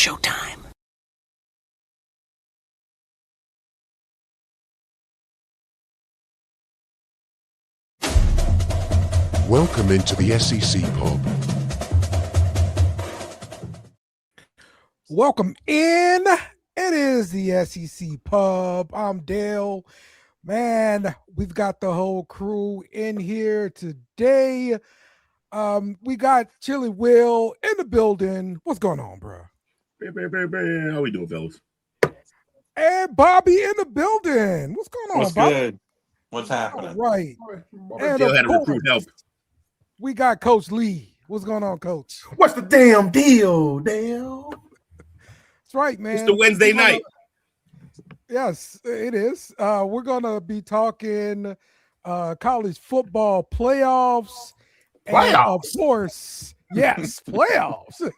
showtime. Welcome into the SEC Pub. Welcome in. It is the SEC Pub. I'm Dale. Man, we've got the whole crew in here today. We got Chili Will in the building. What's going on, bro? How we doing, fellas? And Bobby in the building. What's going on, What's Bobby? good? What's happening? All right. And Dale of had to recruit course, help. we got Coach Lee. What's going on, Coach? What's the damn deal, Dale? That's right, man. It's the Wednesday night. Yes, it is. We're gonna be talking college football playoffs. And of course, yes, playoffs.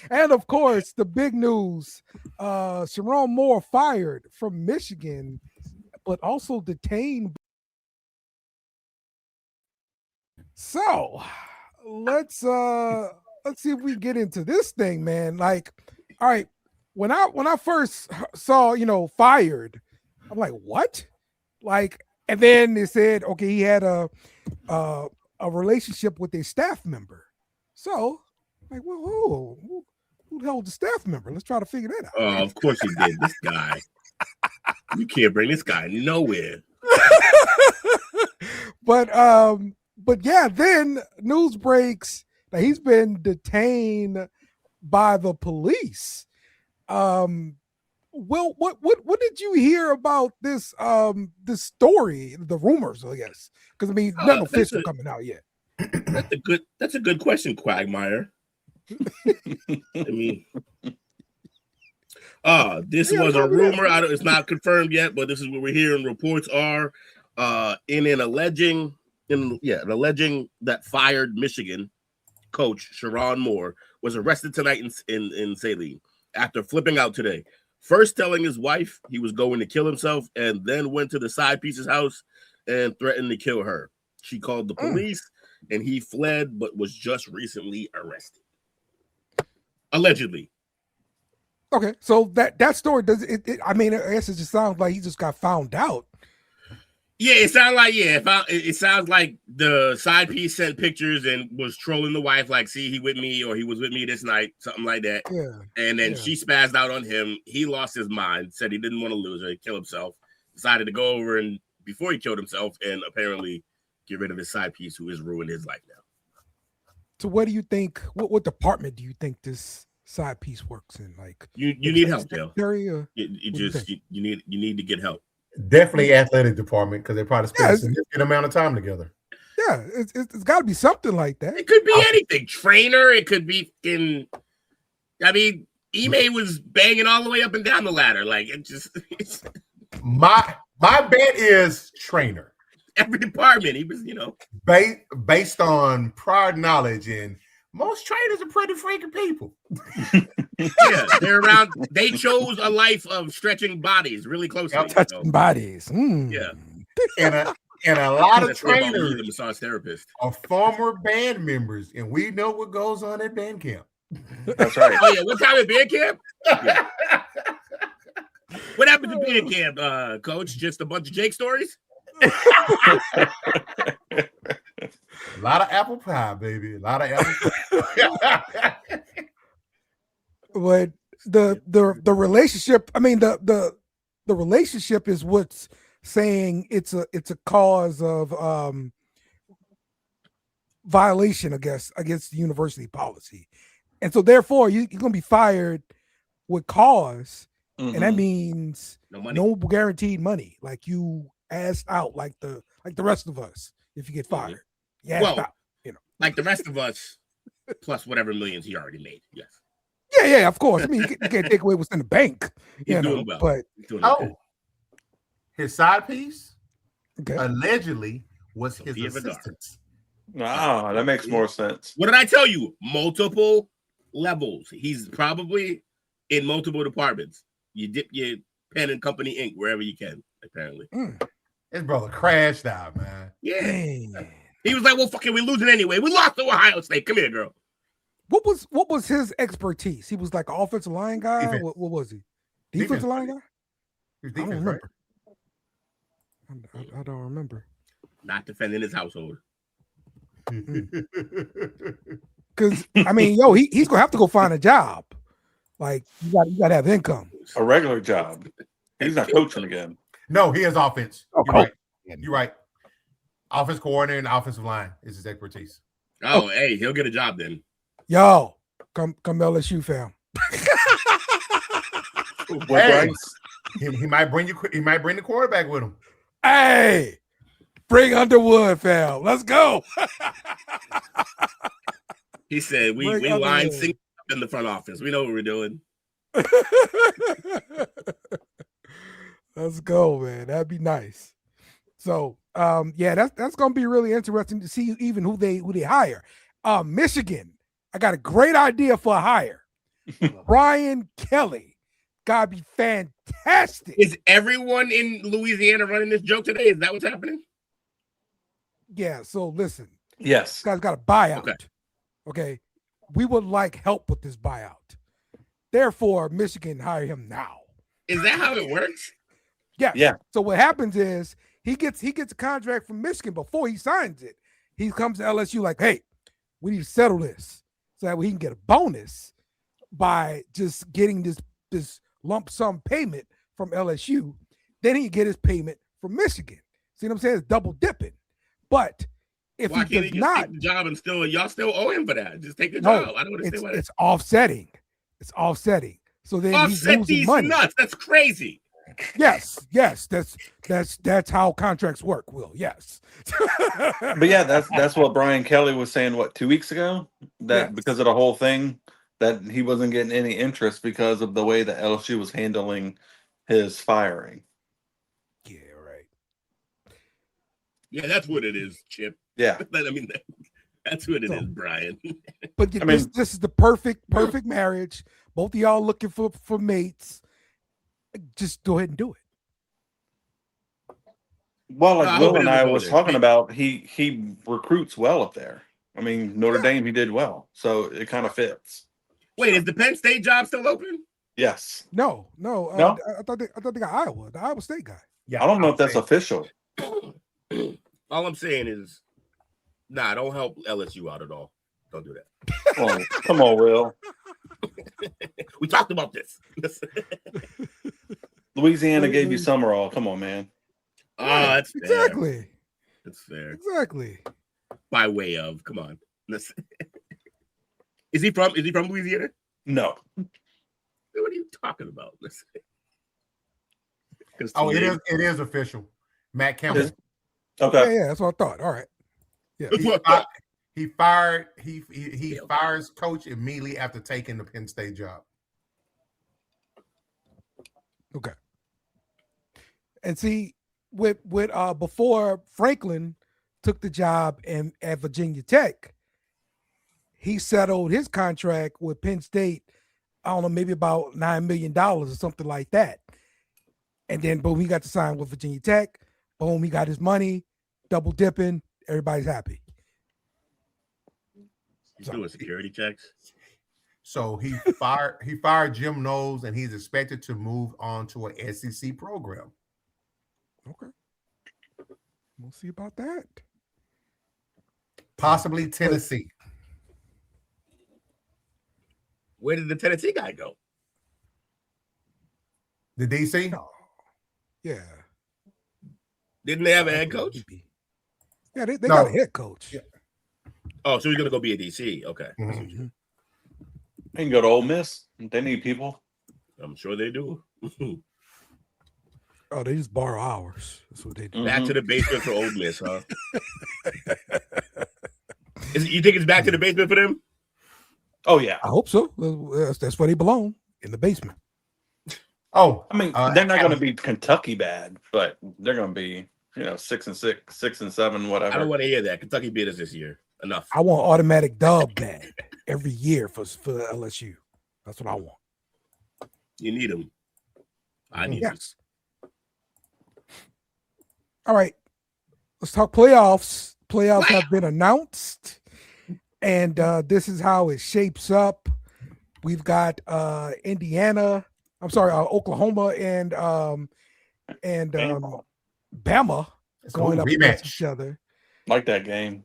And of course, the big news: Sharon Moore fired from Michigan, but also detained. So let's see if we get into this thing, man. Like, all right. When I first saw, fired, I'm like, what? Like, and then they said, okay, he had a relationship with a staff member. So, like, well, who the hell was the staff member? Let's try to figure that out. Oh, of course he did. This guy. You can't bring this guy nowhere. But yeah, then news breaks that he's been detained by the police. Well, what did you hear about this this story, the rumors, I guess? Because I mean, nothing official coming out yet. That's a good question, Quagmire. I mean, this was a rumor. It's not confirmed yet, but this is what we're hearing. Reports are alleging that fired Michigan coach Sharon Moore was arrested tonight in Saline after flipping out today. First telling his wife he was going to kill himself, and then went to the side piece's house and threatened to kill her. She called the police, and he fled, but was just recently arrested. Allegedly. Okay, so that story does it. I mean, I guess it just sounds like he just got found out. Yeah, it sounds like it sounds like the side piece sent pictures and was trolling the wife, like, see, he with me, or he was with me this night, something like that. Yeah. And then she spazzed out on him. He lost his mind, said he didn't want to lose her, he'd kill himself. Decided to go over and before he killed himself, and apparently get rid of his side piece, who has ruined his life now. So, what do you think? What department do you think this side piece works in? Like, you need help, Dale. You need to get help. Definitely athletic department, because they probably spend a significant amount of time together. Yeah, it's got to be something like that. It could be anything. Trainer. It could be in. I mean, Ime was banging all the way up and down the ladder. Like it's my bet is trainer. Every department he was, based on prior knowledge, and most trainers are pretty freaking people. Yeah, they're around. They chose a life of stretching bodies really closely. Touching bodies. Yeah. And a lot of trainers the massage therapist are former band members, and we know what goes on at band camp. That's right. Oh yeah, what time at band camp? Yeah. What happened to band camp, Coach? Just a bunch of Jake stories? A lot of apple pie, baby. A lot of apple pie. But the relationship, I mean, the relationship is what's saying it's a cause of violation, I guess, against the university policy. And so therefore you're gonna be fired with cause, and that means no guaranteed money. Like, you asked out like the rest of us if you get fired. You asked out, like the rest of us, plus whatever millions he already made. Yes. Yeah, of course. I mean, you can't take away what's in the bank. He's doing well. But his side piece okay, allegedly was his assistant. Oh, that makes more sense. What did I tell you? Multiple levels. He's probably in multiple departments. You dip your pen and company ink wherever you can, apparently. His brother crashed out, man. Yeah. He was like, well, fucking, we're losing anyway. We lost to Ohio State. Come here, girl. What was his expertise? He was like an offensive line guy. Defense. What was he? Defense, Defensive line guy? He was I don't defense, right? remember. I don't remember. Not defending his household. Because I mean, he's gonna have to go find a job. Like you got to have income. A regular job. He's not coaching again. No, he has offense. Oh, You're right. You're right. Offense coordinator and offensive line is his expertise. Oh, hey, he'll get a job then. Yo, come LSU fam. What, Hey. Bryce? He might bring you. He might bring the quarterback with him. Hey, bring Underwood fam. Let's go. He said, we Bring line Underwood. sing in the front office. We know what we're doing. Let's go, man. That'd be nice. So, that's gonna be really interesting to see even who they hire. Michigan, I got a great idea for a hire. Brian Kelly, gotta be fantastic. Is everyone in Louisiana running this joke today? Is that what's happening? Yeah. So listen, Yes. this guy's got a buyout. Okay. Okay, we would like help with this buyout. Therefore, Michigan hire him now. Is that how it works? Yes. Yeah. So what happens is he gets a contract from Michigan before he signs it. He comes to LSU like, hey, we need to settle this so that way he can get a bonus by just getting this lump sum payment from LSU. Then he can get his payment from Michigan. See what I'm saying? It's double dipping. But if Why he can't does he just not, take the job and y'all still owe him for that? Just take the No, job. I don't understand why it's offsetting. It's offsetting. So then he's offset losing these money. nuts. That's crazy. Yes, that's how contracts work, Will. Yes. But yeah, that's what Brian Kelly was saying, 2 weeks ago? That Yes. because of the whole thing, that he wasn't getting any interest because of the way that LSU was handling his firing. Yeah, right. Yeah, that's what it is, Chip. Yeah. I mean, that's what it is, So- Brian. But I this mean- this is the perfect marriage. Both of y'all looking for mates. Just go ahead and do it. Well, like No, I Will hope it and doesn't I go was there. talking about, he recruits well up there. I mean, Notre Dame, he did well, so it kind of fits. Wait, is the Penn State job still open? Yes. No. No? I thought they got Iowa, the Iowa State guy. Yeah, I don't know if that's a official. All I'm saying is, don't help LSU out at all. Don't do that. Come on, Will. We talked about this. Louisiana gave you Summerall. Come on, man. That's fair. Exactly. That's fair. Exactly. By way of, come on. Is he from Louisiana? No. What are you talking about? Oh, it is official. Matt Campbell. Okay. Yeah, that's what I thought. All right. Yeah. He fired. He fires coach immediately after taking the Penn State job. Okay. And see, with before Franklin took the job at Virginia Tech, he settled his contract with Penn State. I don't know, maybe about $9 million or something like that. And then boom, he got to sign with Virginia Tech. Boom, he got his money, double dipping. Everybody's happy. He's doing security checks. So he fired Jim Knowles, and he's expected to move on to an SEC program. Okay. We'll see about that. Possibly Tennessee. Where did the Tennessee guy go? The DC? No. Yeah. Didn't they have a head coach? Yeah, they No. got a head coach. Yeah. Oh, so he's gonna go be a DC. Okay. Mhm. They can go to Ole Miss. They need people. I'm sure they do. Oh, they just borrow hours. That's what they do. Back to the basement for Ole Miss, huh? You think it's back to the basement for them? Oh, yeah. I hope so. That's where they belong, in the basement. Oh, I mean, they're not going to be Kentucky bad, but they're going to be, 6-6, 6-7, I whatever. don't want to hear that. Kentucky beat us this year. Enough. I want automatic dub bad every year for LSU. That's what I want. You need them. I need them. Yes. All right. Let's talk playoffs. Playoffs have been announced. And this is how it shapes up. We've got Oklahoma and Bama going up against each other. Like that game.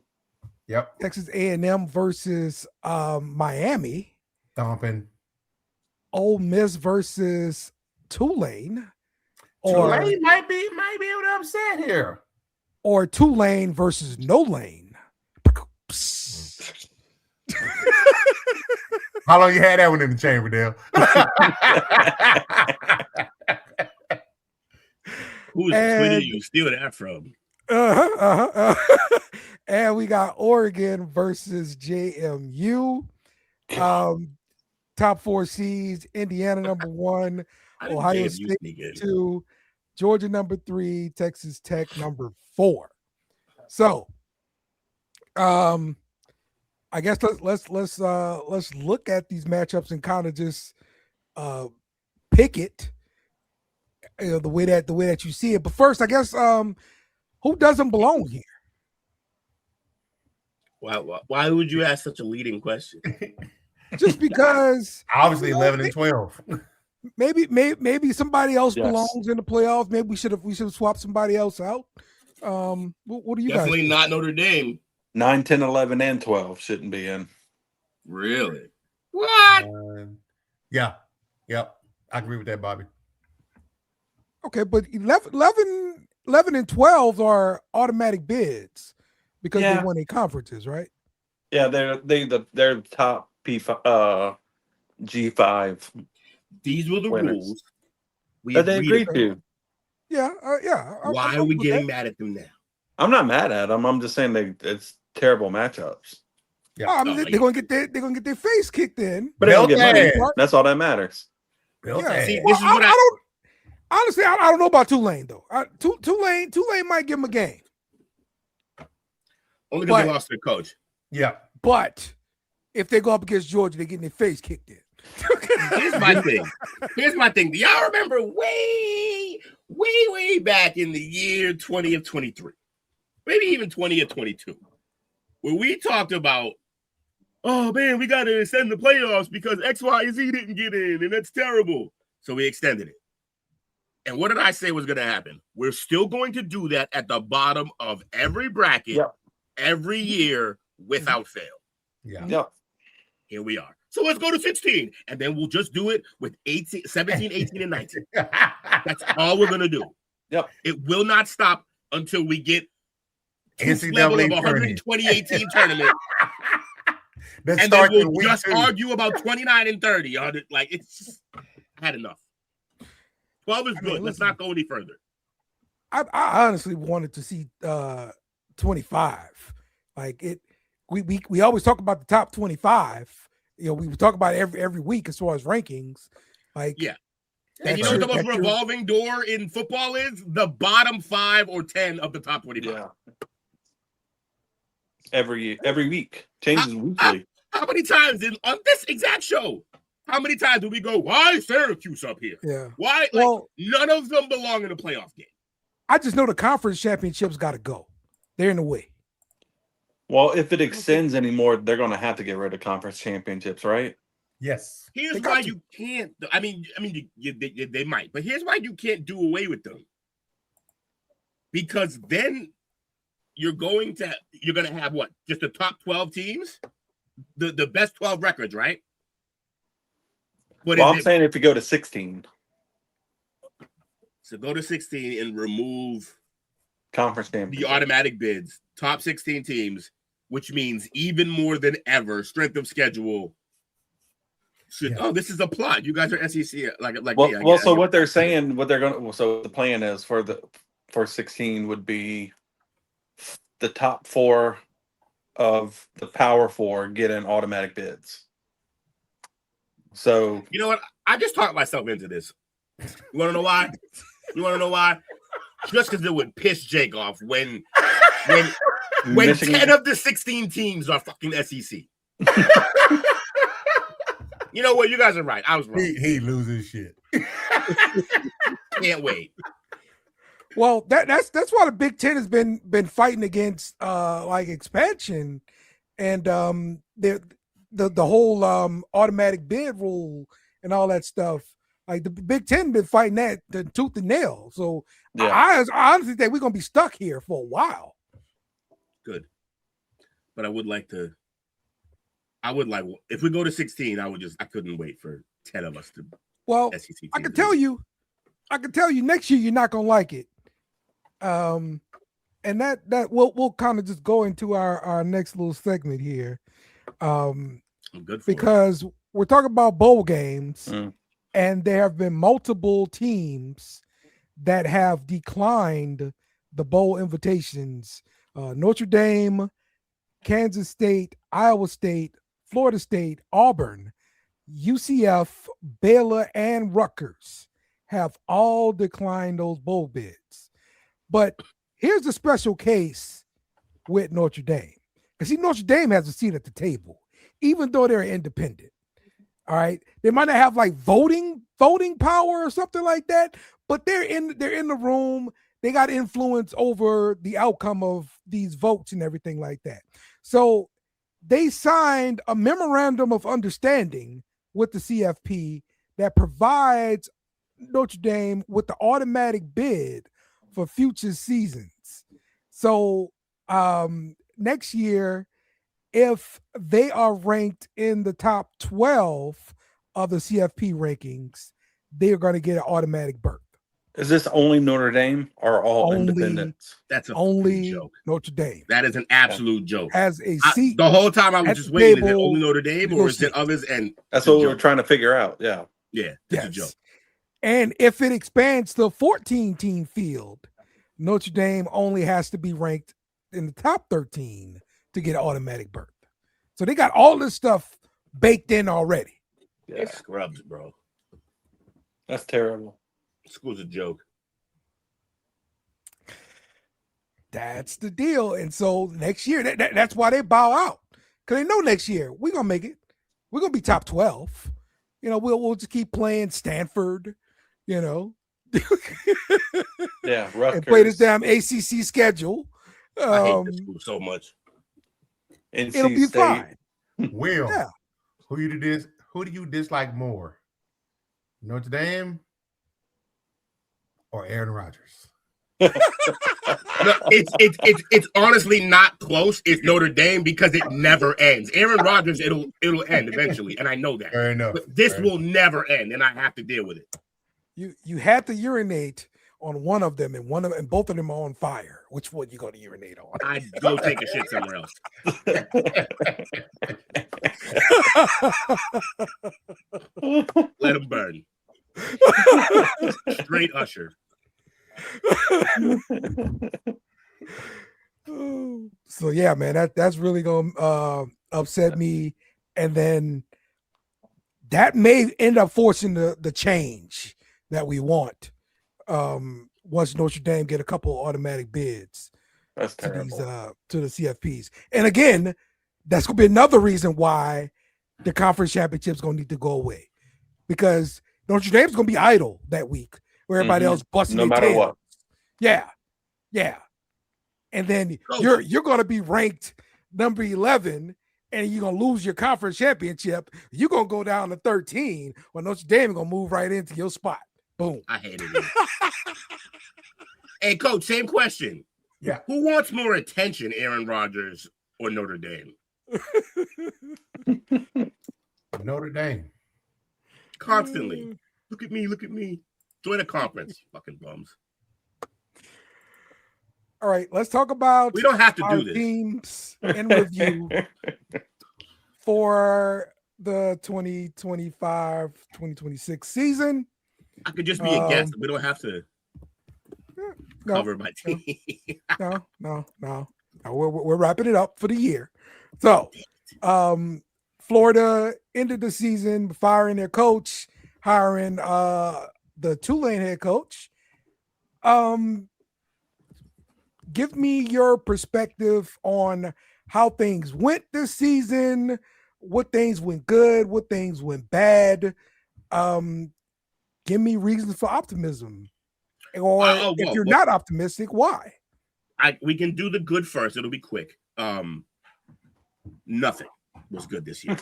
Yep. Texas A&M versus Miami. Thumping. Ole Miss versus Tulane. Tulane might be able to upset here. Or Tulane versus No Lane. How long you had that one in the chamber, Dale? Whose Twitter you steal that from? And we got Oregon versus JMU. Top 4 seeds: Indiana number 1, Ohio State 2, Georgia number 3, Texas Tech number 4. So, I guess let's look at these matchups and kind of just pick it, the way that you see it. But first, I guess who doesn't belong here? Why would you ask such a leading question? Just because obviously 11 and 12. Maybe somebody else belongs in the playoffs. Maybe we should have swapped somebody else out. What do you Definitely guys not Notre Dame. 9, 10, 11, and 12 shouldn't be in. Really? What? Yeah. Yep. I agree with that, Bobby. Okay, but 11 and 12 are automatic bids because they won their conferences, right? Yeah, they're the top G5. These were the rules that they agreed to. Yeah. Why are we getting mad at them now? I'm not mad at them. I'm just saying it's terrible matchups. Yeah. They're gonna get their face kicked in. But they don't get money. That's all that matters. Yeah. See, this is what I don't honestly. I don't know about Tulane though. Tulane might give them a game. Only because they lost their coach. Yeah. But if they go up against Georgia, they're getting their face kicked in. Here's my thing. Do y'all remember way back in the year 20 of 23, maybe even 20 of 22, where we talked about, oh man, we got to extend the playoffs because X, Y, and Z didn't get in, and that's terrible. So we extended it. And what did I say was going to happen? We're still going to do that at the bottom of every bracket, every year, without fail. Yeah. Yep. Here we are. So let's go to 16, and then we'll just do it with 17, 18, and 19. That's all we're going to do. Yep. It will not stop until we get to NCAA level of 128 team tournament. And then we'll just argue about 29 and 30. Like, it's just, I had enough. 12 is good. Let's not go any further. I honestly wanted to see 25. Like it, we always talk about the top 25. You know, we talk about it every week as far as rankings. Like, yeah. And you know what the most revolving door in football is? The bottom 5 or 10 of the top 25. Yeah. Every week. Changes weekly. How many times on this exact show? How many times do we go, why is Syracuse up here? Yeah. Why? Well, none of them belong in a playoff game. I just know the conference championships got to go. They're in the way. Well, if it extends anymore, they're going to have to get rid of conference championships, right? Yes. Here's why you can't. I mean, they might, but here's why you can't do away with them. Because then you're going to have what? Just the top 12 teams, the best 12 records, right? But I'm saying if you go to 16, so go to 16 and remove conference champions, the automatic bids, top 16 teams. Which means even more than ever, strength of schedule should. Yeah. Oh, this is a plot. You guys are SEC like well, me. Well, so what they're saying, what they're going to. So the plan is for 16 would be the top 4 of the Power 4 get in automatic bids. So you know what? I just talked myself into this. You want to know why? Just because it would piss Jake off when 10 of the 16 teams are fucking SEC. You know what? You guys are right. I was wrong. He loses shit. Can't wait. Well, that's why the Big Ten has been fighting against like expansion and the whole automatic bid rule and all that stuff. Like the Big Ten been fighting that the tooth and nail. So Yeah. I honestly think we're gonna be stuck here for a while. Good, but I would like if we go to 16, I couldn't wait for 10 of us to. Well, SEC I can tell you next year you're not gonna like it. And that we'll kind of just go into our next little segment here. I'm good for because we're talking about bowl games, Mm. and there have been multiple teams that have declined the bowl invitations. Notre Dame, Kansas State, Iowa State, Florida State, Auburn, UCF, Baylor, and Rutgers have all declined those bowl bids. But here's the special case with Notre Dame. Because see, Notre Dame has a seat at the table, even though they're independent. All right. They might not have like voting power or something like that, but they're in the room. They got influence over the outcome of these votes and everything like that. So they signed a memorandum of understanding with the CFP that provides Notre Dame with the automatic bid for future seasons. So next year, if they are ranked in the top 12 of the CFP rankings, they're going to get an automatic berth. Is this only Notre Dame or all Only- independents? That's a Only joke. Notre Dame That is an absolute joke. has a seat. The whole time I was at just the waiting. Is it table only Notre Dame or is it others? And That's it's a what we were joke. trying to figure out. Yeah. Yeah, it's a joke. And if it expands to a 14-team field, Notre Dame only has to be ranked in the top 13 to get an automatic berth. So they got all this stuff baked in already. Yeah. It's scrubs, bro. That's terrible. School's a joke. That's the deal. And so next year, that's why they bow out. Because they know next year we're going to make it. We're going to be top 12. We'll just keep playing Stanford, Yeah. and play this Rutgers. damn ACC schedule. I hate this school so much. NC It'll be State. fine. Will, Yeah. who do you dislike more? Notre Dame or Aaron Rodgers? No, it's honestly not close. It's Notre Dame because it never ends. Aaron Rodgers, it'll end eventually, and I know that. Fair enough. But this Fair will never end, and I have to deal with it. You had to urinate on one of them, and both of them are on fire. Which one you going to urinate on? I'd go take a shit somewhere else. Let them burn. Straight Usher. So yeah, man, that's really gonna upset me, and then that may end up forcing the change that we want. Once Notre Dame get a couple automatic bids That's to terrible. these to the CFPs, and again, that's gonna be another reason why the conference championship's gonna need to go away, because Notre Dame's gonna be idle that week where everybody else busting No their matter tail. what. Yeah. And then you're gonna be ranked number 11, and you're gonna lose your conference championship. You're gonna go down to 13, or Notre Dame gonna move right into your spot. Boom. I hated it. Hey, Coach, same question. Yeah. Who wants more attention, Aaron Rodgers or Notre Dame? Notre Dame. Constantly. Look at me. Join the conference, fucking bums. All right, let's talk about We don't have to our do this. teams in review for the 2025-2026 season. I could just be a guest. We don't have to cover my team. No. We're wrapping it up for the year. So, Florida ended the season firing their coach, hiring the Tulane head coach. Give me your perspective on how things went this season, what things went good, what things went bad. Give me reasons for optimism. Or if you're not optimistic, why? We can do the good first. It'll be quick. Nothing was good this year,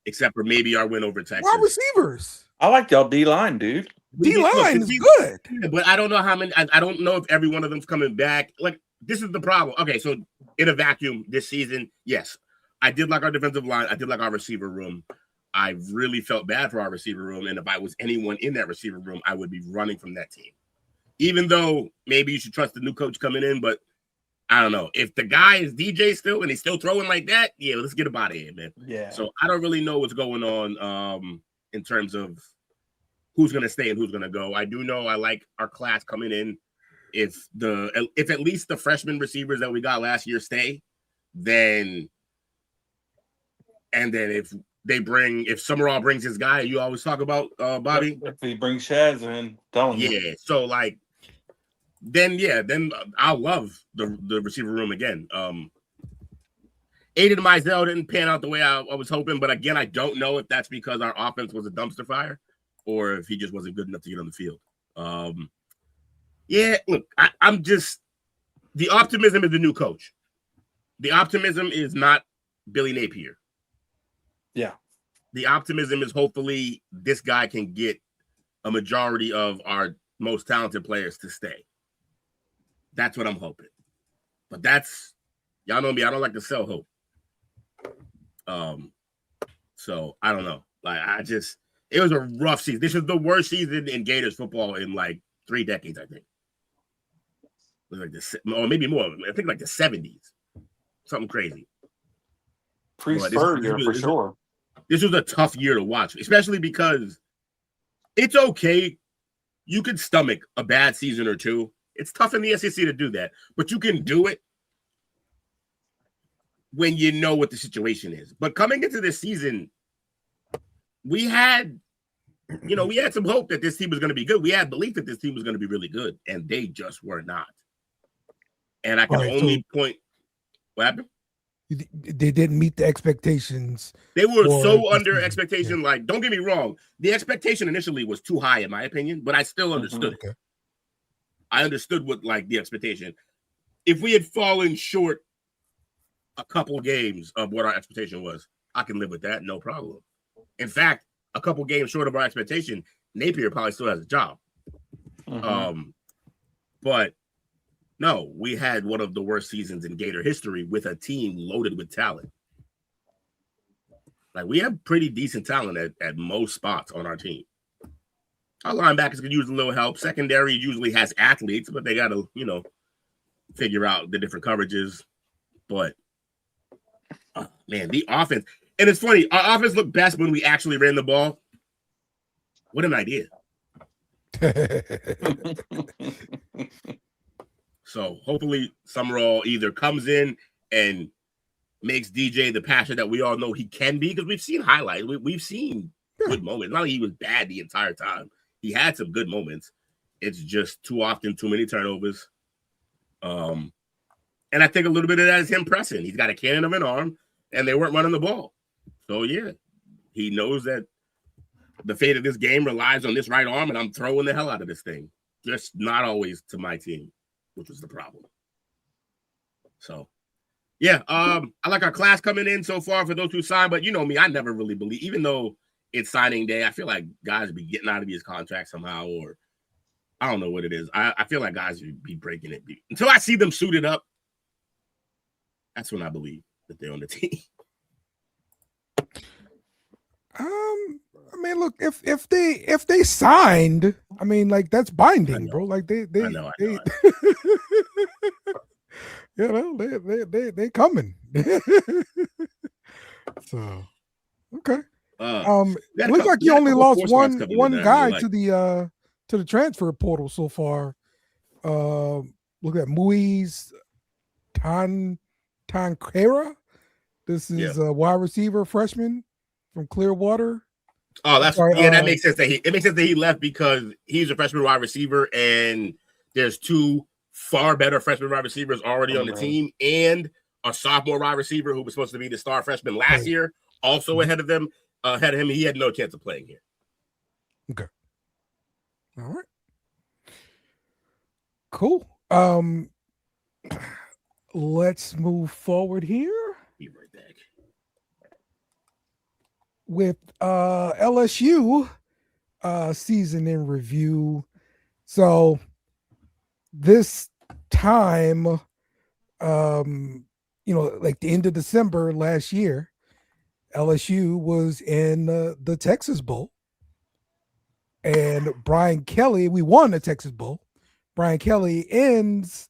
except for maybe our win over Texas. Wide receivers. I like y'all D line, dude. D line is good, but I don't know how many. I don't know if every one of them's coming back. Like, this is the problem. Okay, so in a vacuum this season, yes, I did like our defensive line. I did like our receiver room. I really felt bad for our receiver room, and if I was anyone in that receiver room, I would be running from that team. Even though maybe you should trust the new coach coming in, but I don't know. If the guy is DJ still and he's still throwing like that, yeah, let's get him out of here, man. Yeah. So I don't really know what's going on in terms of who's going to stay and who's going to go. I do know I like our class coming in. If at least the freshman receivers that we got last year stay, then if Summerall brings his guy, you always talk about Bobby. If he brings Shaz in, telling you. Yeah. So like, then I'll love the receiver room again. Aiden Mizell didn't pan out the way I was hoping, but again, I don't know if that's because our offense was a dumpster fire or if he just wasn't good enough to get on the field. Yeah, look, I'm just the optimism is the new coach. The optimism is not Billy Napier. Yeah. The optimism is hopefully this guy can get a majority of our most talented players to stay. That's what I'm hoping. But y'all know me, I don't like to sell hope. So I don't know. Like, it was a rough season. This was the worst season in Gators football in like 3 decades, I think. It was like or maybe more. I think like the 70s. Something crazy. Pre-Spurrier for sure. This was a tough year to watch, especially because it's okay. You could stomach a bad season or two. It's tough in the SEC to do that, but you can do it when you know what the situation is. But coming into this season, we had some hope that this team was going to be good. We had belief that this team was going to be really good, and they just were not. And I can only point. What happened? They didn't meet the expectations. They were so under expectation. Yeah. Like, don't get me wrong. The expectation initially was too high, in my opinion, but I still understood it. Okay. I understood what, like, the expectation. If we had fallen short a couple games of what our expectation was, I can live with that. No problem. In fact, a couple games short of our expectation, Napier probably still has a job. But no, we had one of the worst seasons in Gator history with a team loaded with talent. Like, we have pretty decent talent at most spots on our team. Our linebackers could use a little help. Secondary usually has athletes, but they got to, figure out the different coverages. But, man, the offense. And it's funny. Our offense looked best when we actually ran the ball. What an idea. So hopefully Summerall either comes in and makes DJ the passer that we all know he can be, because we've seen highlights. We've seen good moments. Not like he was bad the entire time. He had some good moments. It's just too often too many turnovers. And I think a little bit of that is him pressing. He's got a cannon of an arm, and they weren't running the ball. So, yeah, he knows that the fate of this game relies on this right arm, and I'm throwing the hell out of this thing. Just not always to my team, which was the problem. So, yeah, I like our class coming in so far for those who signed, but you know me, I never really believe, even though it's signing day, I feel like guys be getting out of these contracts somehow, or I don't know what it is. I feel like guys would be breaking it. Until I see them suited up, that's when I believe that they're on the team. I mean, look, if they signed, I mean, like, that's binding, bro. Like they they coming. So okay. Looks like you only lost one guy to the transfer portal so far. Look at Muiz Tankera. This is a wide receiver freshman from Clearwater. Oh, that makes sense. It makes sense that he left because he's a freshman wide receiver, and there's 2 far better freshman wide receivers already on the team, and a sophomore wide receiver who was supposed to be the star freshman last year, also ahead of him. He had no chance of playing here. Okay. All right. Cool. Let's move forward here. with LSU season in review. So this time, like the end of December last year, LSU was in the Texas Bowl, and Brian Kelly, we won the Texas Bowl. Brian Kelly ends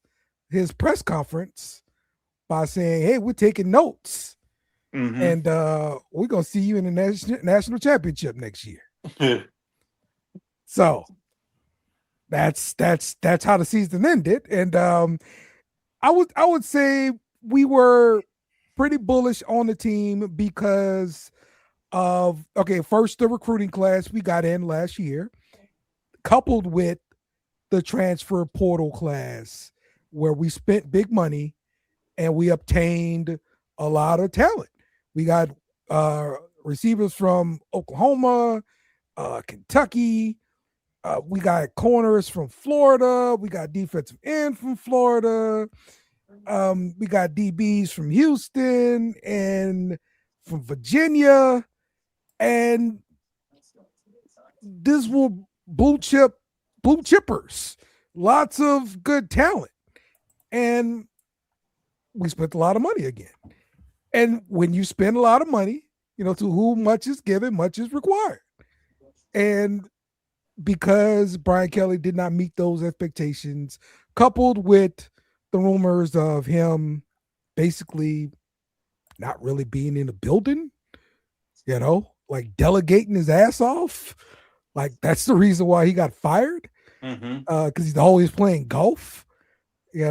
his press conference by saying, "Hey, we're taking notes, and we're gonna see you in the national championship next year." So that's how the season ended, and I would say we were pretty bullish on the team because of first the recruiting class we got in last year, coupled with the transfer portal class where we spent big money and we obtained a lot of talent. We got receivers from Oklahoma, Kentucky. We got corners from Florida. We got defensive end from Florida. We got DBs from Houston and from Virginia. And this were blue chippers, lots of good talent. And we spent a lot of money again. And when you spend a lot of money, to whom much is given, much is required. And because Brian Kelly did not meet those expectations, coupled with the rumors of him basically not really being in the building, like delegating his ass off. Like that's the reason why he got fired. Because he's always playing golf, He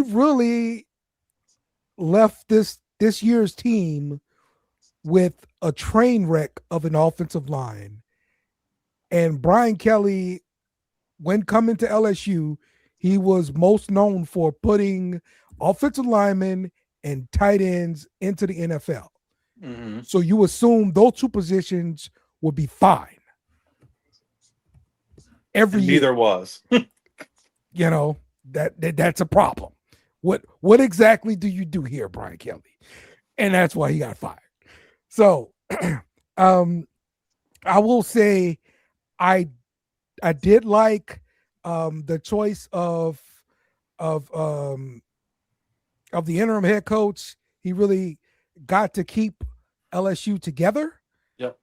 really left this year's team with a train wreck of an offensive line. And Brian Kelly, when coming to LSU, he was most known for putting offensive linemen and tight ends into the NFL. So you assume those two positions would be fine. Every year. Neither was. That's a problem. What exactly do you do here, Brian Kelly? And that's why he got fired. So I will say I did like the choice of the interim head coach. He really got to keep LSU together. Yep.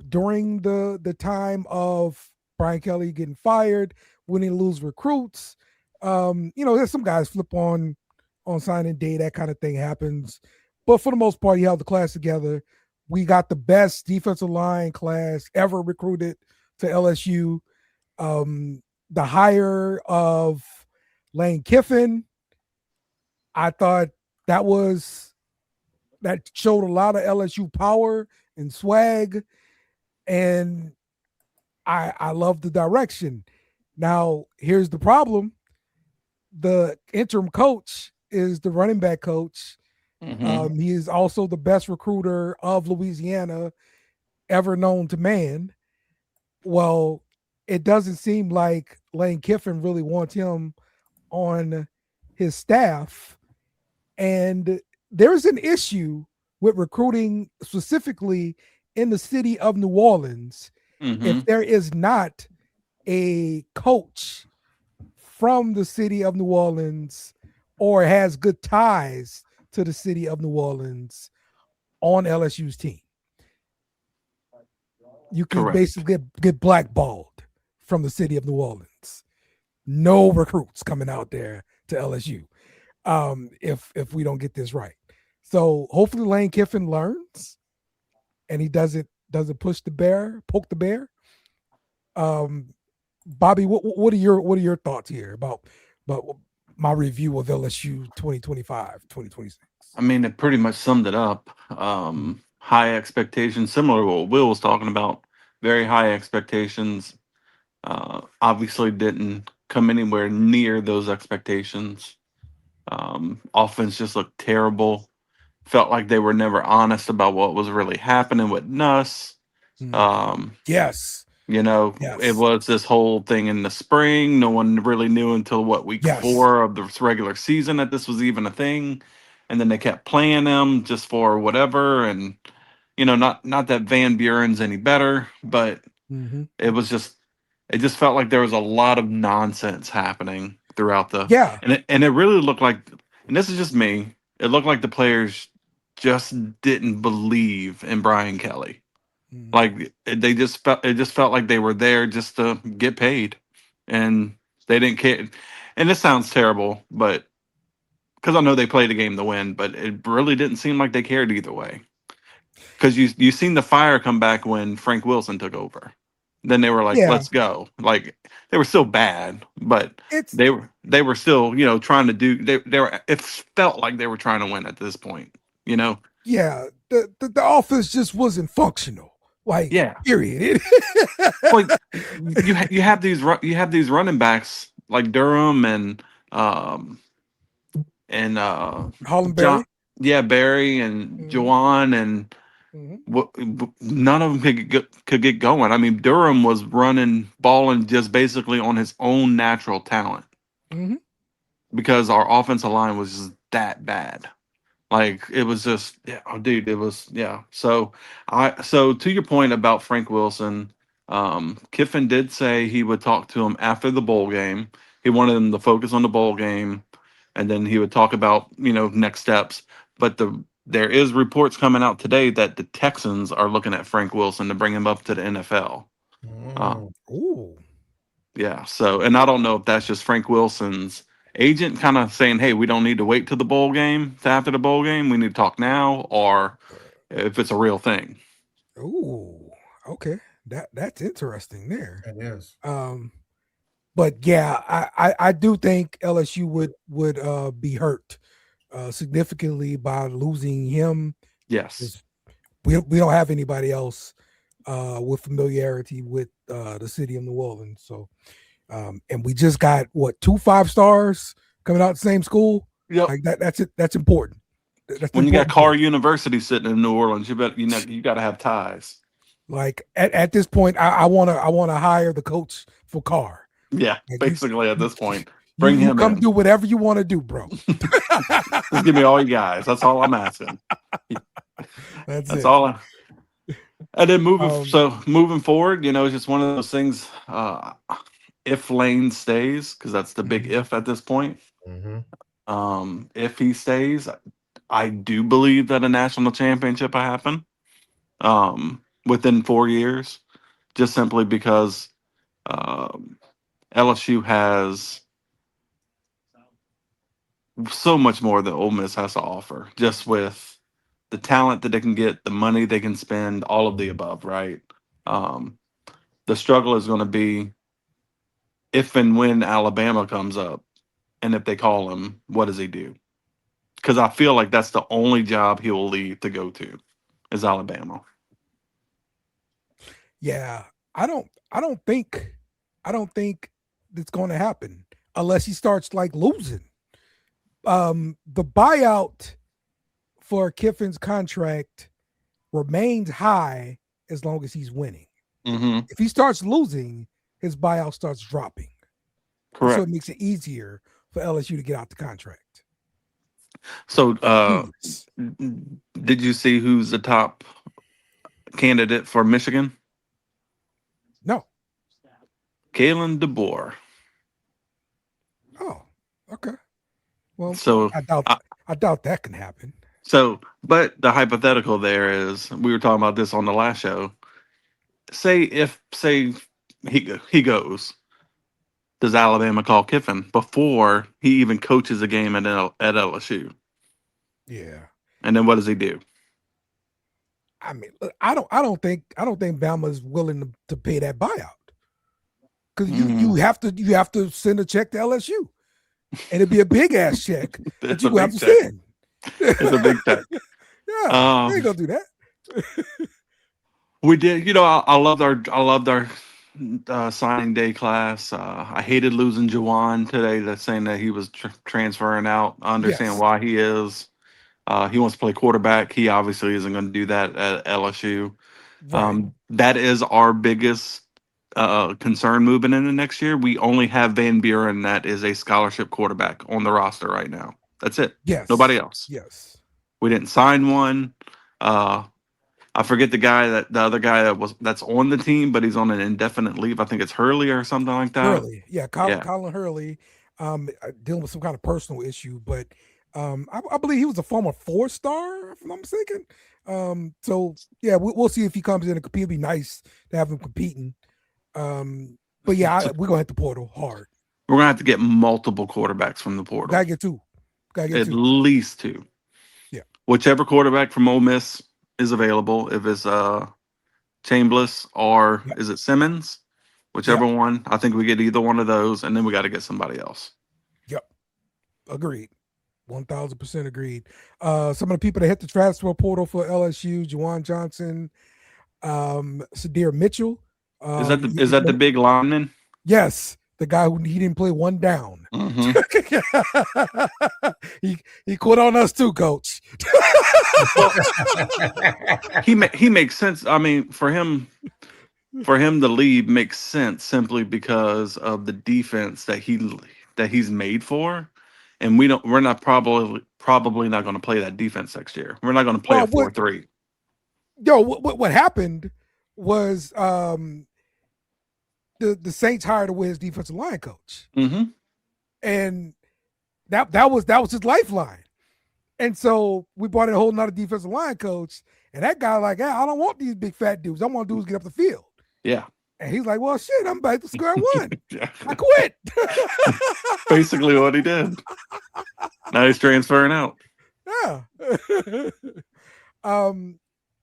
During the time of Brian Kelly getting fired, winning lose recruits. There's some guys flip on signing day, that kind of thing happens. But for the most part, he held the class together. We got the best defensive line class ever recruited to LSU. The hire of Lane Kiffin, I thought that showed a lot of LSU power and swag, and I love the direction. Now, here's the problem. The interim coach is the running back coach. He is also the best recruiter of Louisiana ever known to man. Well, it doesn't seem like Lane Kiffin really wants him on his staff. And there's an issue with recruiting specifically in the city of New Orleans. If there is not a coach from the city of New Orleans or has good ties to the city of New Orleans on LSU's team, you can basically get blackballed from the city of New Orleans. No recruits coming out there to LSU if we don't get this right. So hopefully Lane Kiffin learns and he doesn't poke the bear. Bobby, what are your thoughts here about my review of LSU 2025, 2026? I mean, it pretty much summed it up. High expectations, similar to what Will was talking about. Very high expectations. Obviously didn't come anywhere near those expectations. Offense just looked terrible. Felt like they were never honest about what was really happening with Nuss. Yes. It was this whole thing in the spring. No one really knew until week 4 of the regular season that this was even a thing. and then they kept playing him just for whatever. And not that Van Buren's any better, but Mm-hmm. it just felt like there was a lot of nonsense happening throughout Yeah. and it really looked like, and this is just me, it looked like the players just didn't believe in Brian Kelly. Mhm. Like it just felt like they were there just to get paid, and they didn't care. And this sounds terrible, but because I know they played the game to win, but it really didn't seem like they cared either way. Because you seen the fire come back when Frank Wilson took over. Then they were like, Yeah. "Let's go!" Like they were still bad, but It's they were still trying to do. They were, it felt like they were trying to win at this point. yeah. The offense just wasn't functional. Like, Yeah. period. Like you have these running backs like Durham um and Hollenberry. John, yeah, Barry and Mhm. Jawan, and Mhm. none of them could get going. I mean, Durham was running, balling just basically on his own natural talent Mhm. because our offensive line was just that bad. Like it was just, yeah, oh, dude, it was, yeah. So to your point about Frank Wilson, Kiffin did say he would talk to him after the bowl game. He wanted him to focus on the bowl game, and then he would talk about next steps. But there is reports coming out today that the Texans are looking at Frank Wilson to bring him up to the NFL. Uh, Mm. Ooh. yeah. So, and I don't know if that's just Frank Wilson's agent kind of saying, "Hey, we don't need to wait till the bowl game, to after the bowl game. We need to talk now," or if it's a real thing. Ooh. Okay. That's interesting there. It is. Um, but yeah, I do think LSU would be hurt significantly by losing him. Yes. 'Cause we don't have anybody else with familiarity with the city of New Orleans. So and we just got what 2 5-stars coming out the same school. Yep. Like that. That's it. That's important. That's the When you got important Carr thing. University sitting in New Orleans, you got to have ties. Like at this point, I wanna hire the coach for Carr. Yeah, Like basically at this point, you bring you him come in. do whatever you want to do, bro. Just give me all you guys. That's all I'm asking. That's That's it. all. And then Um, moving forward, it's just one of those things. If Lane stays, because that's the big mhm. if at this point. Hmm. If he stays, I do believe that a national championship will happen within 4 years, just simply because um, LSU has so much more that Ole Miss has to offer, just with the talent that they can get, the money they can spend, all of the above, right? Um, the struggle is going to be if and when Alabama comes up, and if they call him, what does he do? Because I feel like that's the only job he will leave to go to is Alabama. yeah, I don't think it's going to happen unless he starts like losing. The buyout for Kiffin's contract remains high as long as he's winning. Mm-hmm. If he starts losing, his buyout starts dropping. And so Correct. it makes it easier for LSU to get out the contract. So, Yes. did you see who's the top candidate for Michigan? No. Kalen DeBoer. Oh, okay. Well, So, I doubt that can happen. but the hypothetical there is we were talking about this on the last show. Say he goes, does Alabama call Kiffin before he even coaches a game at LSU? Yeah. And then what does he do? I mean, look, I don't think Bama's willing to pay that buyout. Because you have to send a check to LSU. And it'd be a big ass check that It's you a will have big to check. send. It's a big check. Yeah, they ain't gonna do that. We did, I loved our signing day class. I hated losing Jawan today. That's saying that he was transferring out. I understand Yes, why he is. He wants to play quarterback. He obviously isn't going to do that at LSU. right. That is our biggest concern moving into next year. We only have Van Buren that is a scholarship quarterback on the roster right now. That's it. Yes. Nobody else. Yes. We didn't sign one. I forget the other guy that's on the team, but he's on an indefinite leave. I think it's Hurley or something like that. Hurley. Yeah, Colin Hurley, dealing with some kind of personal issue, but I believe he was a former 4-star, if I'm not mistaken. So yeah, we'll see if he comes in and compete. It'd be nice to have him competing. But yeah, we're gonna hit the portal hard. We're gonna have to get multiple quarterbacks from the portal. Gotta get two. At least 2. Yeah. Whichever quarterback from Ole Miss is available. If it's Chambliss or is it Simmons? Whichever one. I think we get either one of those, and then we got to get somebody else. Yep. Agreed. 1,000% agreed. Some of the people that hit the transfer portal for LSU: Juwan Johnson, Sadir Mitchell. Is that the big lineman? Yes, the guy who he didn't play one down. Mm-hmm. he quit on us too, coach. He makes sense. I mean, for him to leave makes sense simply because of the defense that he's made for, and we're not probably not going to play that defense next year. We're not going to play a 4-3. Yo, what happened was the Saints hired a Wiz defensive line coach, and that was his lifeline. And so we brought in a whole nother defensive line coach, and that guy like, I don't want these big fat dudes. I want dudes to get up the field. Yeah. And he's like, well, shit, I'm back to square one. I quit. Basically what he did. Now he's transferring out. Yeah.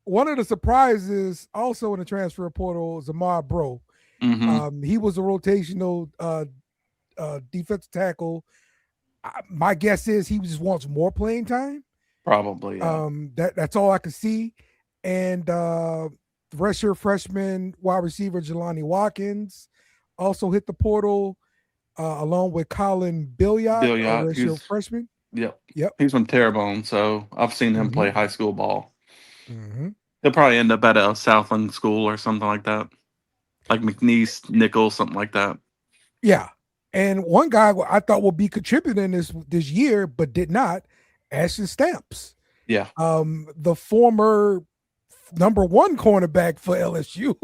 One of the surprises also in the transfer portal is Amar Bro. He was a rotational defensive tackle. My guess is he just wants more playing time. Probably. Yeah. That's all I can see. And the redshirt freshman wide receiver Jelani Watkins also hit the portal, along with Colin Billiot, redshirt freshman. Yep. He's from Terrebonne, so I've seen him play high school ball. He'll probably end up at a Southland school or something like that, like McNeese, Nichols, something like that. Yeah. And one guy I thought would be contributing this year, but did not, Ashton Stamps. Yeah. The former number 1 cornerback for LSU.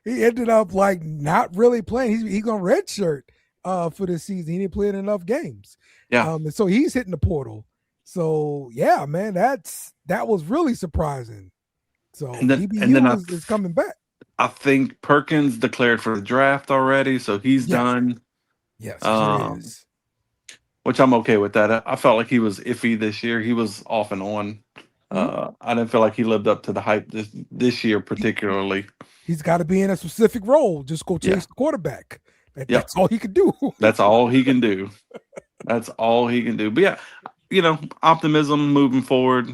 He ended up like not really playing. He's going redshirt for this season. He didn't play in enough games. Yeah. And so he's hitting the portal. So yeah, man, that was really surprising. So DBU is coming back. I think Perkins declared for the draft already, so he's done. Yes, sure is. Which I'm okay with that. I felt like he was iffy this year. He was off and on. I didn't feel like he lived up to the hype this year, particularly. He's got to be in a specific role. Just go chase the quarterback. That's all he can do. That's all he can do. That's all he can do. But yeah, optimism moving forward.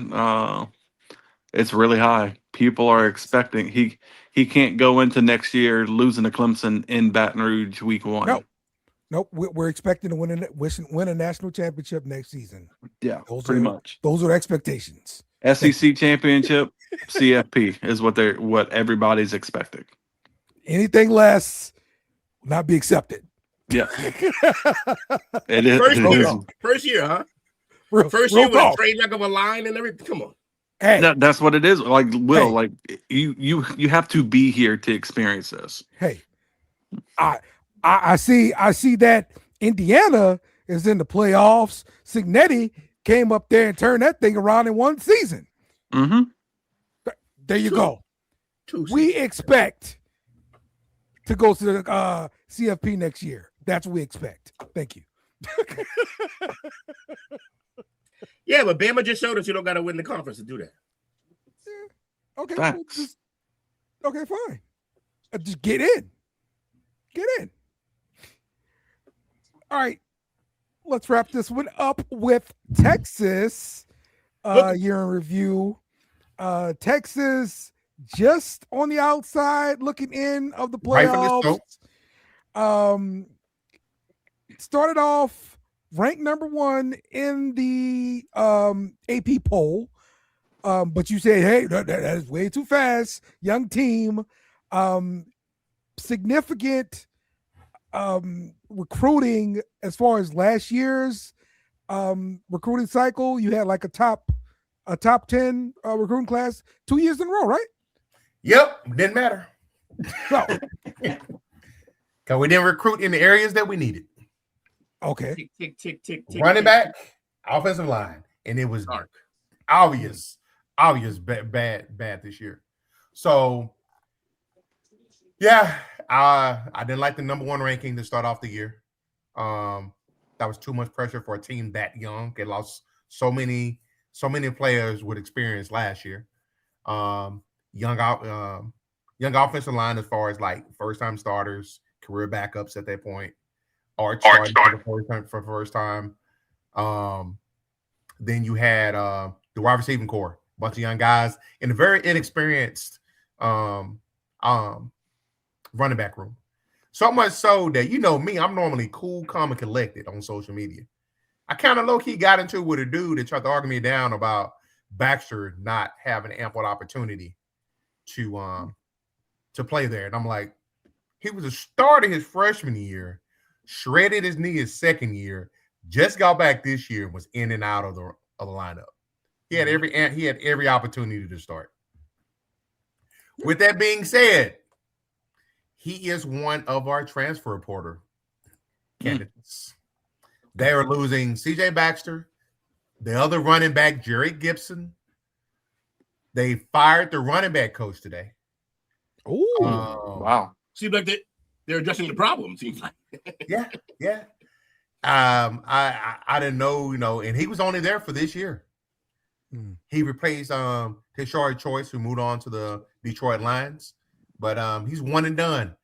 It's really high. People are expecting he can't go into next year losing to Clemson in Baton Rouge week 1. Nope. We're expecting to win a national championship next season. Yeah, pretty much. Those are the expectations. SEC championship, CFP is what everybody's expecting. Anything less will not be accepted. Yeah, it is. First year, huh? First year with a trade back of a line and everything. Come on. Hey, that's what it is. Like Will, like you have to be here to experience this. Hey, I see that Indiana is in the playoffs. Signetti came up there and turned that thing around in one season. There you go. We expect to go to the CFP next year. That's what we expect. Thank you. Yeah, but Bama just showed us you don't got to win the conference to do that. Yeah. Okay. Well, okay, fine. Just get in. Get in. All right. Let's wrap this one up with Texas year in review. Texas just on the outside looking in of the playoffs. Started off ranked number 1 in the AP poll. But you said, hey, that is way too fast. Young team. Significant recruiting as far as last year's recruiting cycle, you had like a top 10 recruiting class 2 years in a row, right? Yep, didn't matter. So, Because we didn't recruit in the areas that we needed. okay. Tick. Running back, offensive line, and it was Dark. obvious bad this year. So, yeah, I didn't like the number 1 ranking to start off the year. That was too much pressure for a team that young. They lost so many players with experience last year. Young offensive line as far as like first time starters, career backups at that point, Arch starting for the first time. Then you had the wide receiving core, a bunch of young guys in a very inexperienced running back room. So much so that, you know me, I'm normally cool, calm, and collected on social media. I kind of low-key got into it with a dude that tried to argue me down about Baxter not having ample opportunity to play there. And I'm like, he was a starter his freshman year, shredded his knee his second year, just got back this year and was in and out of the lineup. He had every opportunity to start. With that being said, he is one of our transfer portal candidates. They are losing CJ Baxter, the other running back, Jerry Gibson. They fired the running back coach today. Oh, Wow. Seems like they're addressing the problem. Seems like. Yeah. I didn't know, and he was only there for this year. He replaced Tashari Choice, who moved on to the Detroit Lions, but he's one and done.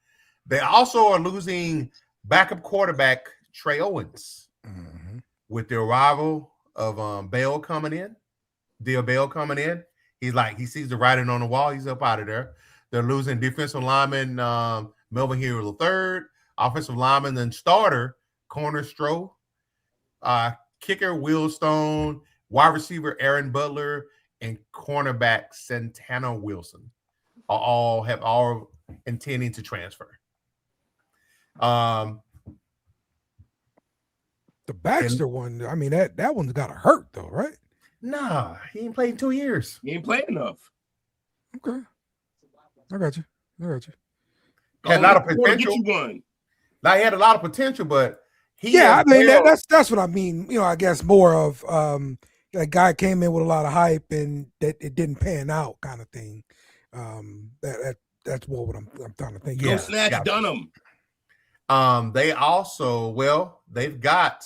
They also are losing backup quarterback Trey Owens with the arrival of Bell coming in. Dale Bell coming in. He sees the writing on the wall. He's up out of there. They're losing defensive lineman Melvin Hero III, offensive lineman and starter corner Stroh, kicker Will Stone, wide receiver Aaron Butler, and cornerback Santana Wilson are all intending to transfer. The Baxter one, I mean, that one's got to hurt though, right? Nah, he ain't played in 2 years. He ain't playing enough. Okay. I got you. Had a lot of potential. Get you one. Like, he had a lot of potential, but I mean, that's what I mean. I guess more of that guy came in with a lot of hype and that it didn't pan out kind of thing. That's more what I'm trying to think. Go snatch Dunham. They've got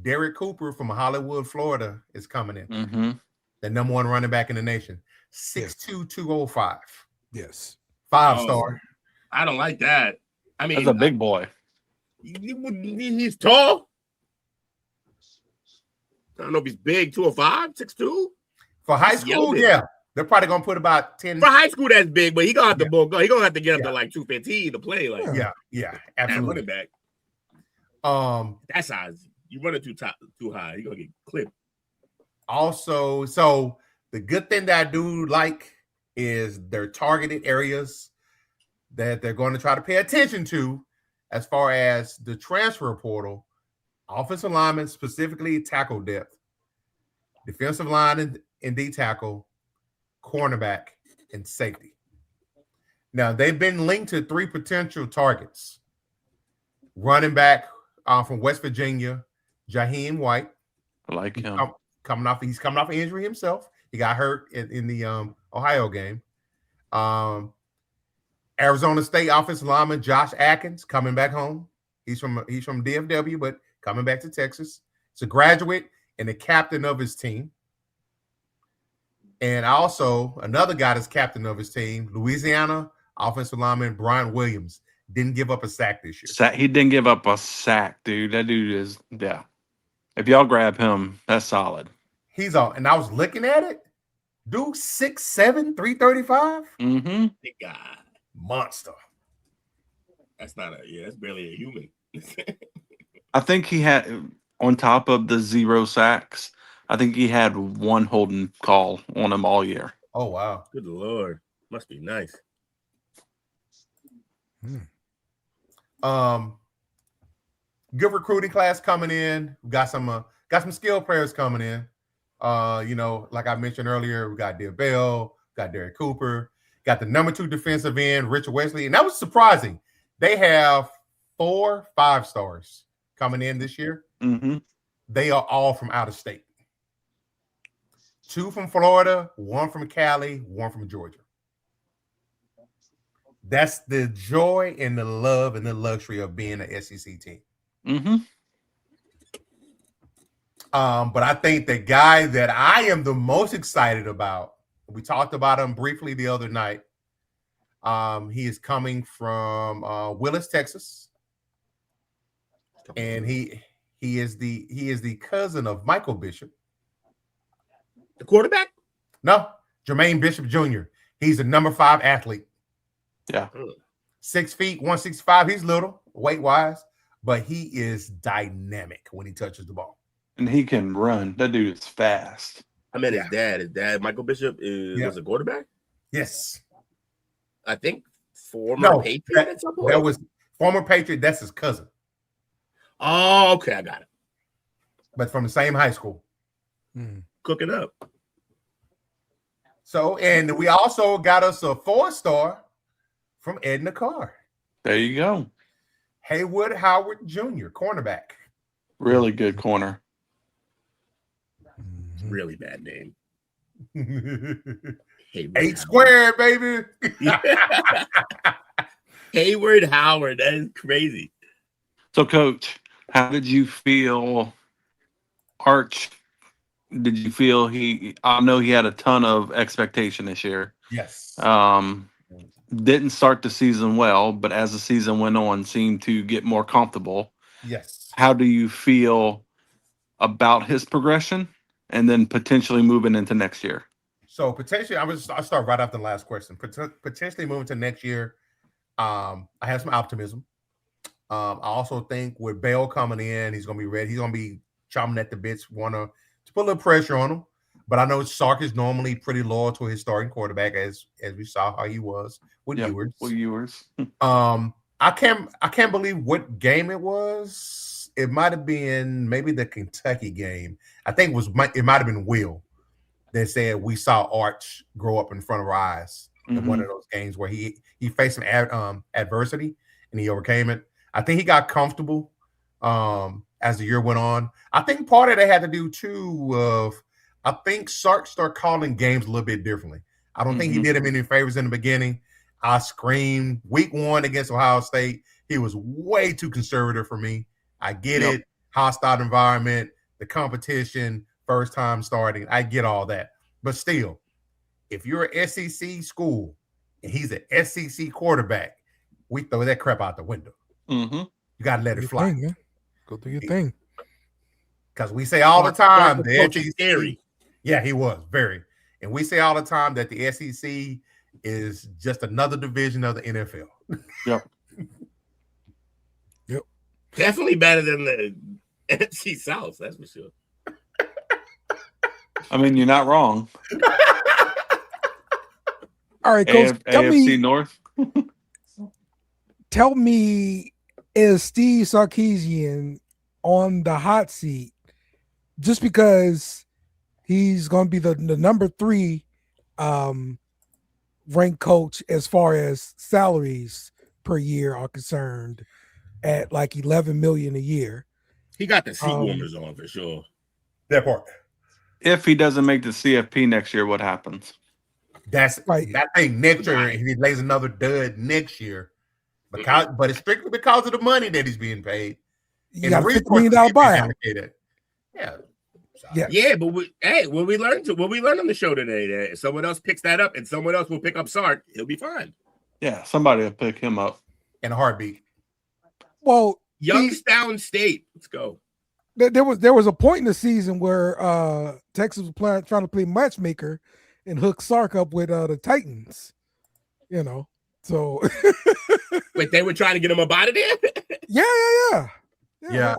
Derek Cooper from Hollywood, Florida is coming in. The number 1 running back in the nation. 6'2", 205. Yes. 5-star. I don't like that. I mean, that's a big boy. He's tall. I don't know if he's big, 205, 6'2". For high school, yeah. They're probably gonna put about 10. For high school, that's big, but he gonna have to go. He gonna have to get up to like 215 to play. Like, yeah, absolutely. Running back. That size, you run it too high, you're gonna get clipped. Also, so the good thing that I do like is their targeted areas that they're going to try to pay attention to as far as the transfer portal, offensive linemen, specifically tackle depth, defensive line and D tackle, cornerback, and safety. Now, they've been linked to 3 potential targets. Running back from West Virginia, Jaheim White. I like him. He's coming off an injury himself. He got hurt in the Ohio game. Arizona State offensive lineman Josh Atkins coming back home. He's from DFW, but coming back to Texas. He's a graduate and the captain of his team. And also another guy that's captain of his team, Louisiana offensive lineman Brian Williams, didn't give up a sack this year. He didn't give up a sack, dude. That dude is, yeah. If y'all grab him, that's solid. He's on, and I was looking at it. Dude, 6'7", 335. Big guy. Monster. That's barely a human. I think he had, on top of the 0 sacks, I think he had 1 holding call on him all year. Oh, wow. Good Lord. Must be nice. Good recruiting class coming in. We got some got some skilled players coming in. Like I mentioned earlier, we got Dale Bell, got Derek Cooper, got the number 2 defensive end, Richard Wesley, and that was surprising. They have 4 5-stars coming in this year. Mm-hmm. They are all from out of state. 2 from Florida, 1 from Cali, 1 from Georgia. That's the joy and the love and the luxury of being an SEC team. Mm-hmm. But I think the guy that I am the most excited about, we talked about him briefly the other night. He is coming from Willis, Texas, and he is the cousin of Michael Bishop, The quarterback? No, Jermaine Bishop Jr. He's a number 5 athlete. Yeah. 6 feet, 165. He's little, weight-wise, but he is dynamic when he touches the ball. And he can run. That dude is fast. I mean, his dad, Michael Bishop, was a quarterback? Yes. I think former Patriot at some point. That was former Patriot. That's his cousin. Oh, okay. I got it. But from the same high school. Cooking up. So, and we also got us a 4-star from Edna Carr. There you go. Haywood Howard Jr., cornerback. Really good corner. Really bad name. 8 squared, baby. Hayward Howard. That is crazy. So, Coach, how did you feel Arch? Did you feel I know he had a ton of expectation this year. Yes. Didn't start the season well, but as the season went on, seemed to get more comfortable. Yes. How do you feel about his progression and then potentially moving into next year? So potentially, I'll start right after the last question. Potentially moving to next year, I have some optimism. I also think with Bell coming in, he's going to be ready. He's going to be chomping at the bits, want to put a little pressure on him. But I know Sark is normally pretty loyal to his starting quarterback, as we saw how he was with Ewers. With Ewers. I can't believe what game it was. It might have been maybe the Kentucky game. I think it might have been Will that said we saw Arch grow up in front of our eyes in one of those games where he faced some adversity and he overcame it. I think he got comfortable as the year went on. I think part of that had to do too I think Sark started calling games a little bit differently. I don't think he did him any favors in the beginning. I screamed week 1 against Ohio State. He was way too conservative for me. I get it. Hostile environment, the competition, first time starting. I get all that. But still, if you're an SEC school and he's an SEC quarterback, we throw that crap out the window. You got to let it fly. Man. Go do your thing. Because we say all the time, the SEC SEC, scary. Yeah, he was very. And we say all the time that the SEC is just another division of the NFL. Yep. Definitely better than the NFC South, that's for sure. I mean, you're not wrong. All right, Coach, AFC North. Tell me, is Steve Sarkisian on the hot seat just because he's going to be the number 3 ranked coach as far as salaries per year are concerned at like $11 million a year? He got the seat warmers on for sure. That part. If he doesn't make the CFP next year, what happens? That's right. I think next year he lays another dud next year, but it's strictly because of the money that he's being paid. You got a $50 million buyout. Yeah. But what we learned on the show today, that someone else picks that up and someone else will pick up Sark, he'll be fine. Yeah, somebody will pick him up in a heartbeat. Well, Youngstown State, let's go. There was a point in the season where Texas was trying to play matchmaker and hook Sark up with the Titans. So wait, they were trying to get him up out of there? Yeah.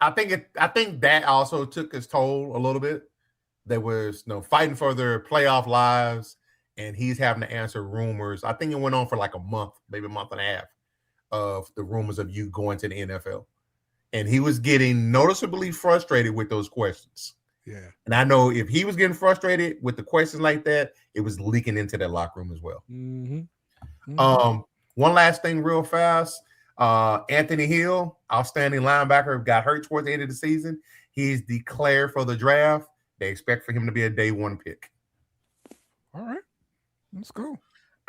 I think that also took its toll a little bit. There was fighting for their playoff lives, and he's having to answer rumors. I think it went on for like a month, maybe a month and a half, of the rumors of you going to the NFL. and he was getting noticeably frustrated with those questions. Yeah. And I know if he was getting frustrated with the questions like that, it was leaking into that locker room as well. Mm-hmm. Mm-hmm. One last thing real fast. Anthony Hill, outstanding linebacker, got hurt towards the end of the season. He's declared for the draft. They expect for him to be a day one pick. All right. Let's go.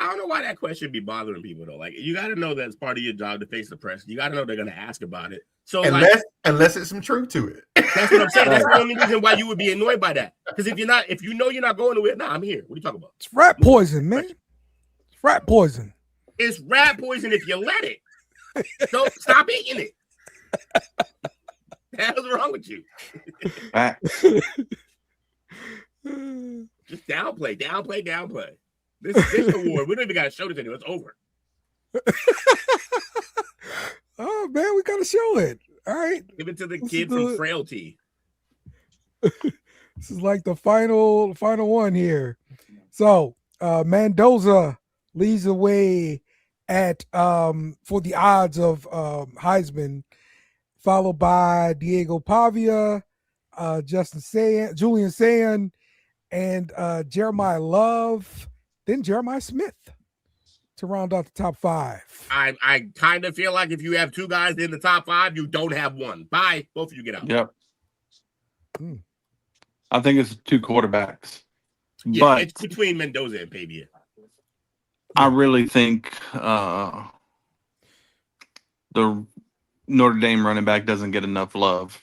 I don't know why that question be bothering people though. Like, you got to know that it's part of your job to face the press. You got to know they're going to ask about it. So unless it's some truth to it. That's what I'm saying. That's the only reason why you would be annoyed by that. Because if you know you're not going to it, I'm here. What are you talking about? It's rat poison, man. It's rat poison. It's rat poison if you let it. So stop eating it. The hell's wrong with you? Just downplay. This award, we don't even got to show this anymore. It's over. Oh man, we gotta show it. All right. Give it to the kid from Frailty. This is like the final one here. So Mendoza leads the way at for the odds of Heisman, followed by Diego Pavia, Julian Sand, and Jeremiah Love, then Jeremiah Smith to round out the top five. I kind of feel like if you have two guys in the top five, you don't have one. Bye. Both of you get out. Yep. I think it's two quarterbacks. Yeah, but it's between Mendoza and Pavia. I really think the Notre Dame running back doesn't get enough love.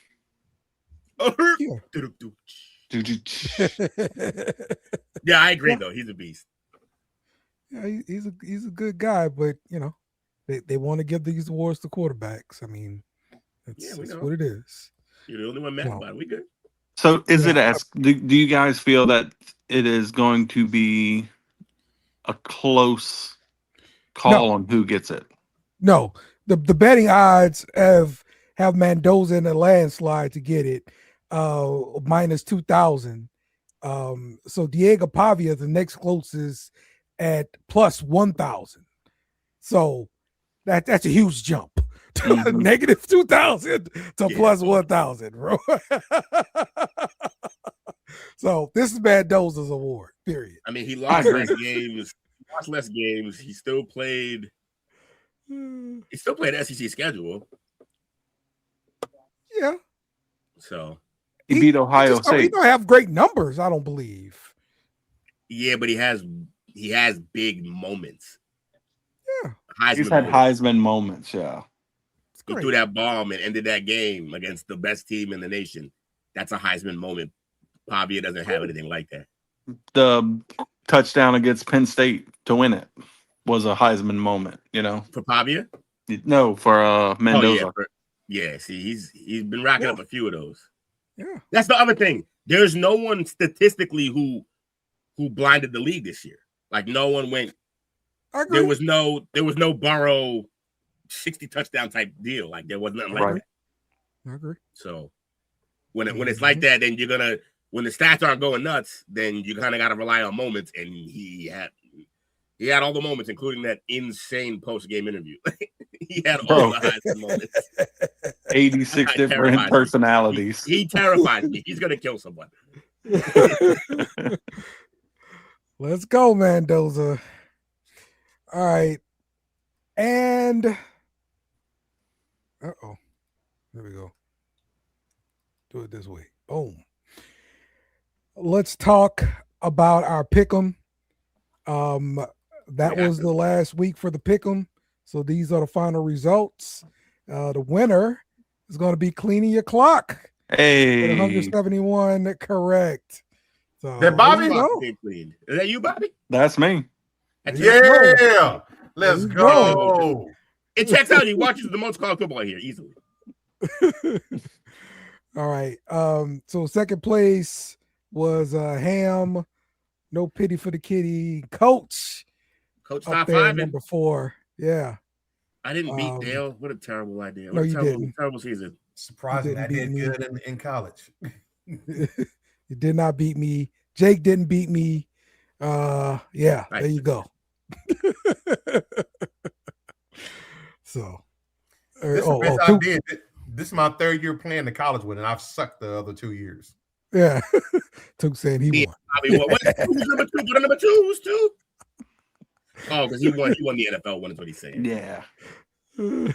Yeah. Yeah, I agree though. He's a beast. Yeah, he's a good guy, but you know, they want to give these awards to quarterbacks. I mean, that's what it is. You're the only one mad about it. We good. So is it do you guys feel that it is going to be a close call on who gets it? No. The betting odds have Mendoza in a landslide to get it, minus 2,000. So Diego Pavia, the next closest, at plus 1,000. So that's a huge jump. Mm-hmm. Negative 2,000 to plus 1,000, bro. So this is Mendoza's award, period. I mean, he lost less games. He still played SEC schedule. Yeah. So he beat Ohio State. He don't have great numbers, I don't believe. Yeah, but he has big moments. Yeah. He's had Heisman moments, yeah. He threw that bomb and ended that game against the best team in the nation. That's a Heisman moment. Pavia doesn't have anything like that. The touchdown against Penn State to win it was a Heisman moment, you know. For Pavia? No, for Mendoza. Oh, yeah, see, he's been racking up a few of those. Yeah. That's the other thing. There's no one statistically who blinded the league this year. Like no one went. There was no Burrow 60 touchdown type deal. Like there was nothing like that. I agree. So when it's like that, then when the stats aren't going nuts, then you kind of got to rely on moments. And he had all the moments, including that insane post-game interview. He had all the Heisman moments. 86 different personalities. He terrifies me. He's gonna kill someone. Let's go, Mendoza. All right. And there we go. Do it this way. Boom. Let's talk about our pick'em. That was the last week for the pick'em. So these are the final results. The winner is going to be Cleaning Your Clock. Hey. With 171 correct. So that Bobby? Is that you, Bobby? That's me. Yeah. Let's go. It checks out. He watches the most college football here easily. All right. So second place was Ham. No Pity for the Kitty. Coach top five. Number 4. Yeah. I didn't beat Dale. What a terrible idea. No, you didn't. Terrible season. Surprising. I did good in college. You did not beat me. Jake didn't beat me. Yeah, there you go. So this This is my third year playing the college with, and I've sucked the other 2 years. Yeah. Took saying he won. Who's number two? What number two? Who's two? Oh, because he won the NFL one is what he's saying. Yeah. So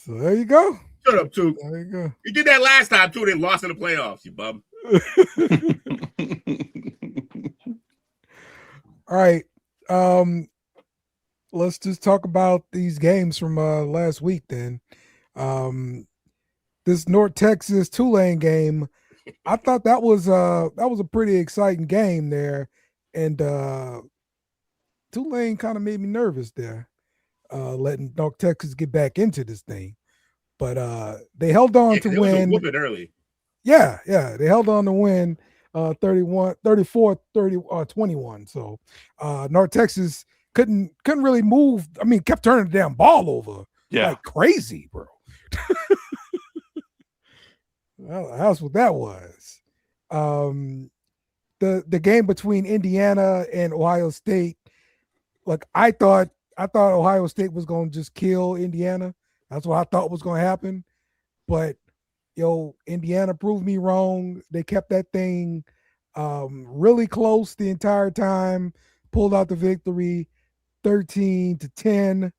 there you go. Shut up, Took. There you go. You did that last time too. They lost in the playoffs, you bum. All right. Let's just talk about these games from last week then. This North Texas Tulane game, I thought that was a pretty exciting game there, and Tulane kind of made me nervous there, letting North Texas get back into this thing. But they held on to win. Whoop it early. Yeah, they held on to win 21. So North Texas couldn't really move. I mean, kept turning the damn ball over like crazy, bro. Well, that's what that was. The game between Indiana and Ohio State. Like I thought Ohio State was going to just kill Indiana. That's what I thought was going to happen. But Indiana proved me wrong. They kept that thing really close the entire time. Pulled out the victory, 13-10.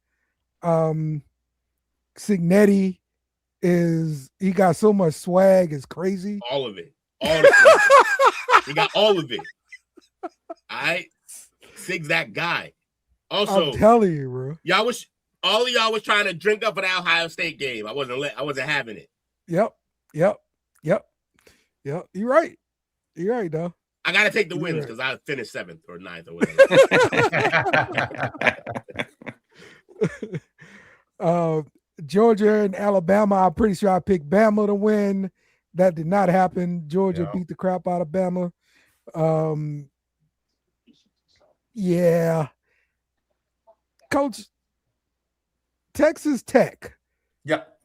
Signetti he got so much swag, it's crazy. All of it. He got all of it. Sig's that guy. Also, I'm telling you, bro. All of y'all was trying to drink up for that Ohio State game. I wasn't having it. Yep. You're right, though. I gotta take the wins because I finished 7th or 9th or whatever. Georgia and Alabama, I'm pretty sure I picked Bama to win. That did not happen. Georgia beat the crap out of Bama. Yeah. Coach, Texas Tech. Yep.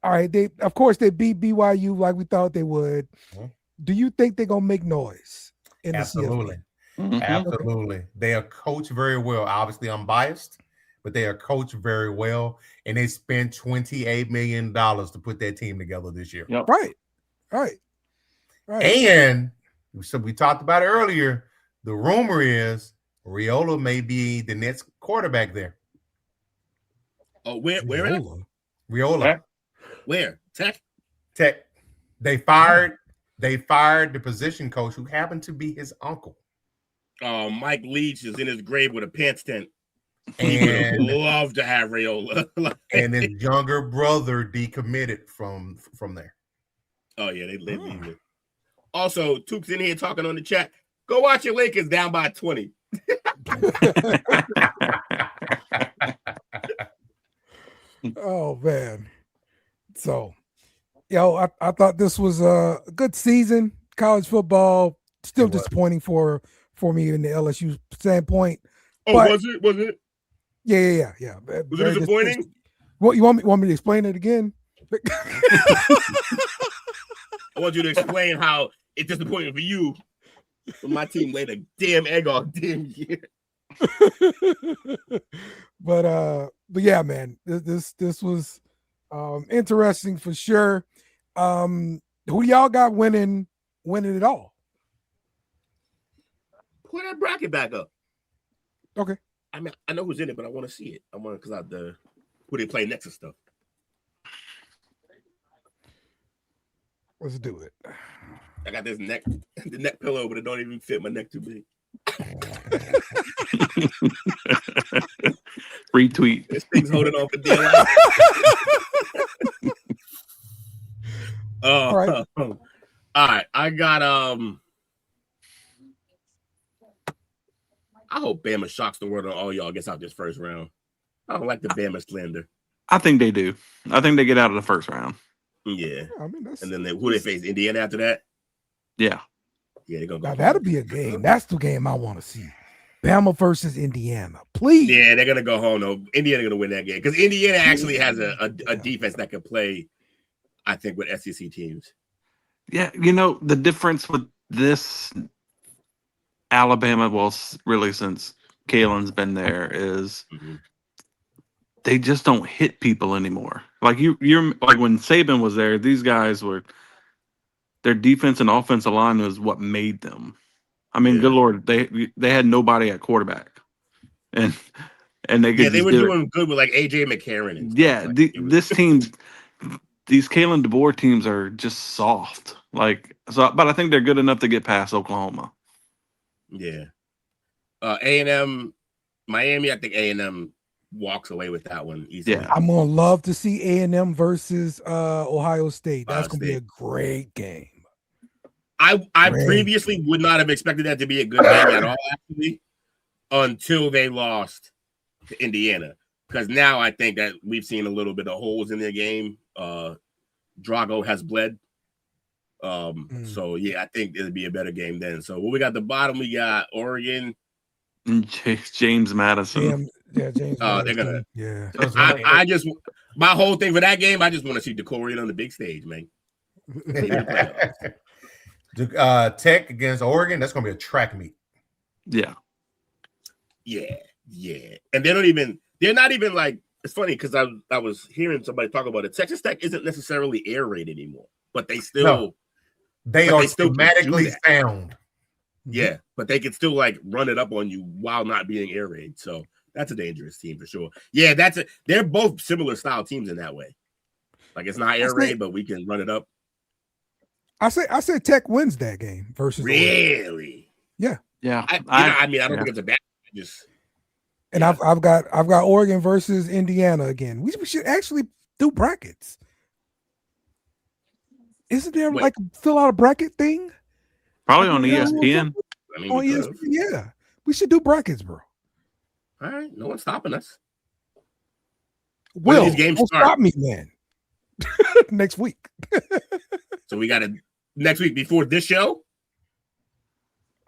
All right. They beat BYU like we thought they would. Mm-hmm. Do you think they're gonna make noise in Absolutely. the CFP? Absolutely. Okay. They are coached very well. Obviously, I'm biased, but they are coached very well, and they spent $28 million to put that team together this year. Yep. Right. And so we talked about it earlier. The rumor is Raiola may be the next quarterback there. Oh, where? Raiola. Where? Tech. They fired the position coach who happened to be his uncle. Mike Leach is in his grave with a pants tent. And would love to have Raiola. And his younger brother decommitted from there. Oh yeah, they leave it. Also, Took's in here talking on the chat. Go watch your Lakers down by 20. Oh man. So I thought this was a good season. College football still disappointing for me in the LSU standpoint. Oh, but, was it? Yeah. Was it disappointing? What you want me to explain it again? I want you to explain how it's disappointing for you when my team laid a damn egg all damn year. But yeah, man, this was interesting for sure. Who y'all got winning it all? Put that bracket back up. Okay. I mean, I know who's in it, but I want to see it. I want because who they play next and stuff. Let's do it. I got the neck pillow, but it don't even fit my neck too big. Retweet. This thing's holding on for dear life. All right. All right. I got I hope Bama shocks the world on all y'all gets out this first round. I don't like the Bama slander. I think they do. I think they get out of the first round. Yeah. I mean, and then who they face? Indiana after that? Yeah. Yeah, they're gonna go. Now that'll be a game. That's the game I want to see. Bama versus Indiana. Please. Yeah, they're gonna go home though. Indiana gonna win that game because Indiana actually has a defense that can play, I think, with SEC teams. Yeah, the difference with this Alabama, well, really since Kalen's been there, is they just don't hit people anymore. Like you're like when Saban was there, these guys were their defense and offensive line was what made them. I mean, good Lord, they had nobody at quarterback, and they could they just were do it. doing good with like AJ McCarron and stuff. Yeah, Like, this team, these Kalen DeBoer teams are just soft. Like so, but I think they're good enough to get past Oklahoma. Yeah, A&M, Miami. I think A&M walks away with that one easily. Yeah, I'm gonna love to see A&M versus Ohio State. That's Ohio gonna be State. a great game. I previously would not have expected that to be a good game at all, actually, until they lost to Indiana. Because now I think that we've seen a little bit of holes in their game. Drago has bled. So yeah, I think it'll be a better game then. So what we got at the bottom, we got Oregon. and James Madison. James. They're gonna. Yeah. I just my whole thing for that game. I just want to see DeCorian on the big stage, man. Tech against Oregon. That's gonna be a track meet. Yeah. And they're not even like. It's funny because I was hearing somebody talk about it. Texas Tech isn't necessarily air raid anymore, but they still they are thematically sound. Yeah, but they can still like run it up on you while not being air raid. So that's a dangerous team for sure. Yeah, they're both similar style teams in that way. Like it's not air raid, but we can run it up. I say Tech wins that game versus really. Oregon. Yeah. I don't think it's a bad. I've got Oregon versus Indiana again. We should actually do brackets. Isn't there like fill out a bracket thing? Probably on ESPN. On ESPN, yeah. We should do brackets, bro. All right, no one's stopping us. Will, these games don't start? Stop me, man. Next week. So we got to next week before this show.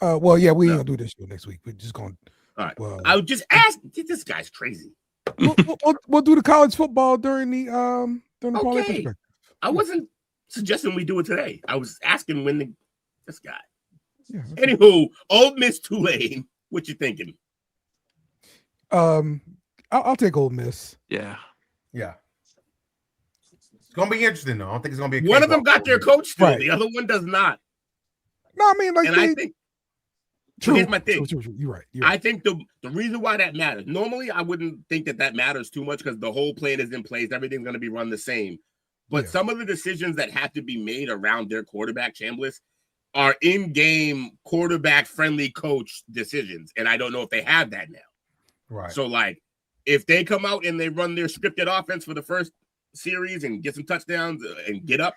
Well, yeah, we ain't gonna do this show next week. We're just gonna. All right. Well, I would just ask. This guy's crazy. We'll do the college football during the parlay perspective. I wasn't suggesting we do it today. I was asking when this guy. Yeah, Anywho, Ole Miss Tulane. What you thinking? I'll take Ole Miss. Yeah. It's gonna be interesting though. I don't think it's gonna be one of them got their coach still. Right. The other one does not. No, I mean like I think. True. Here's my thing. True. You're right. I think the reason why that matters. Normally, I wouldn't think that matters too much because the whole plan is in place. Everything's going to be run the same. But some of the decisions that have to be made around their quarterback, Chambliss, are in-game quarterback-friendly coach decisions, and I don't know if they have that now. Right. So, like, if they come out and they run their scripted offense for the first series and get some touchdowns and get up,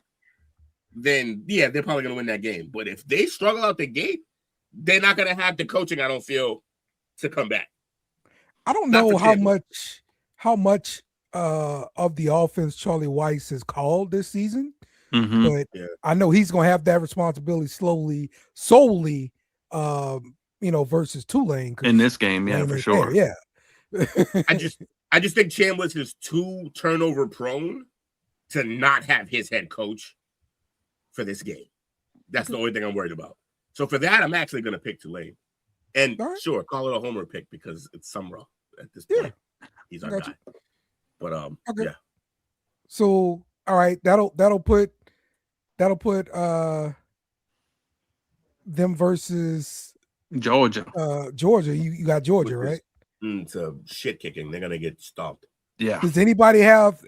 then yeah, they're probably going to win that game. But if they struggle out the gate, they're not going to have the coaching, I don't feel, to come back. I don't know how much of the offense Charlie Weiss has called this season, but I know he's going to have that responsibility solely, versus Tulane in this game. Yeah, for sure. Yeah. I just think Chambliss is too turnover prone to not have his head coach for this game. That's the only thing I'm worried about. So for that, I'm actually going to pick Tulane. And sure, call it a homer pick because it's Summerall at this point. He's our guy. But yeah. So all right, that'll put them versus Georgia. Georgia. You got Georgia, right? It's a shit kicking. They're gonna get stomped. Yeah. Does anybody have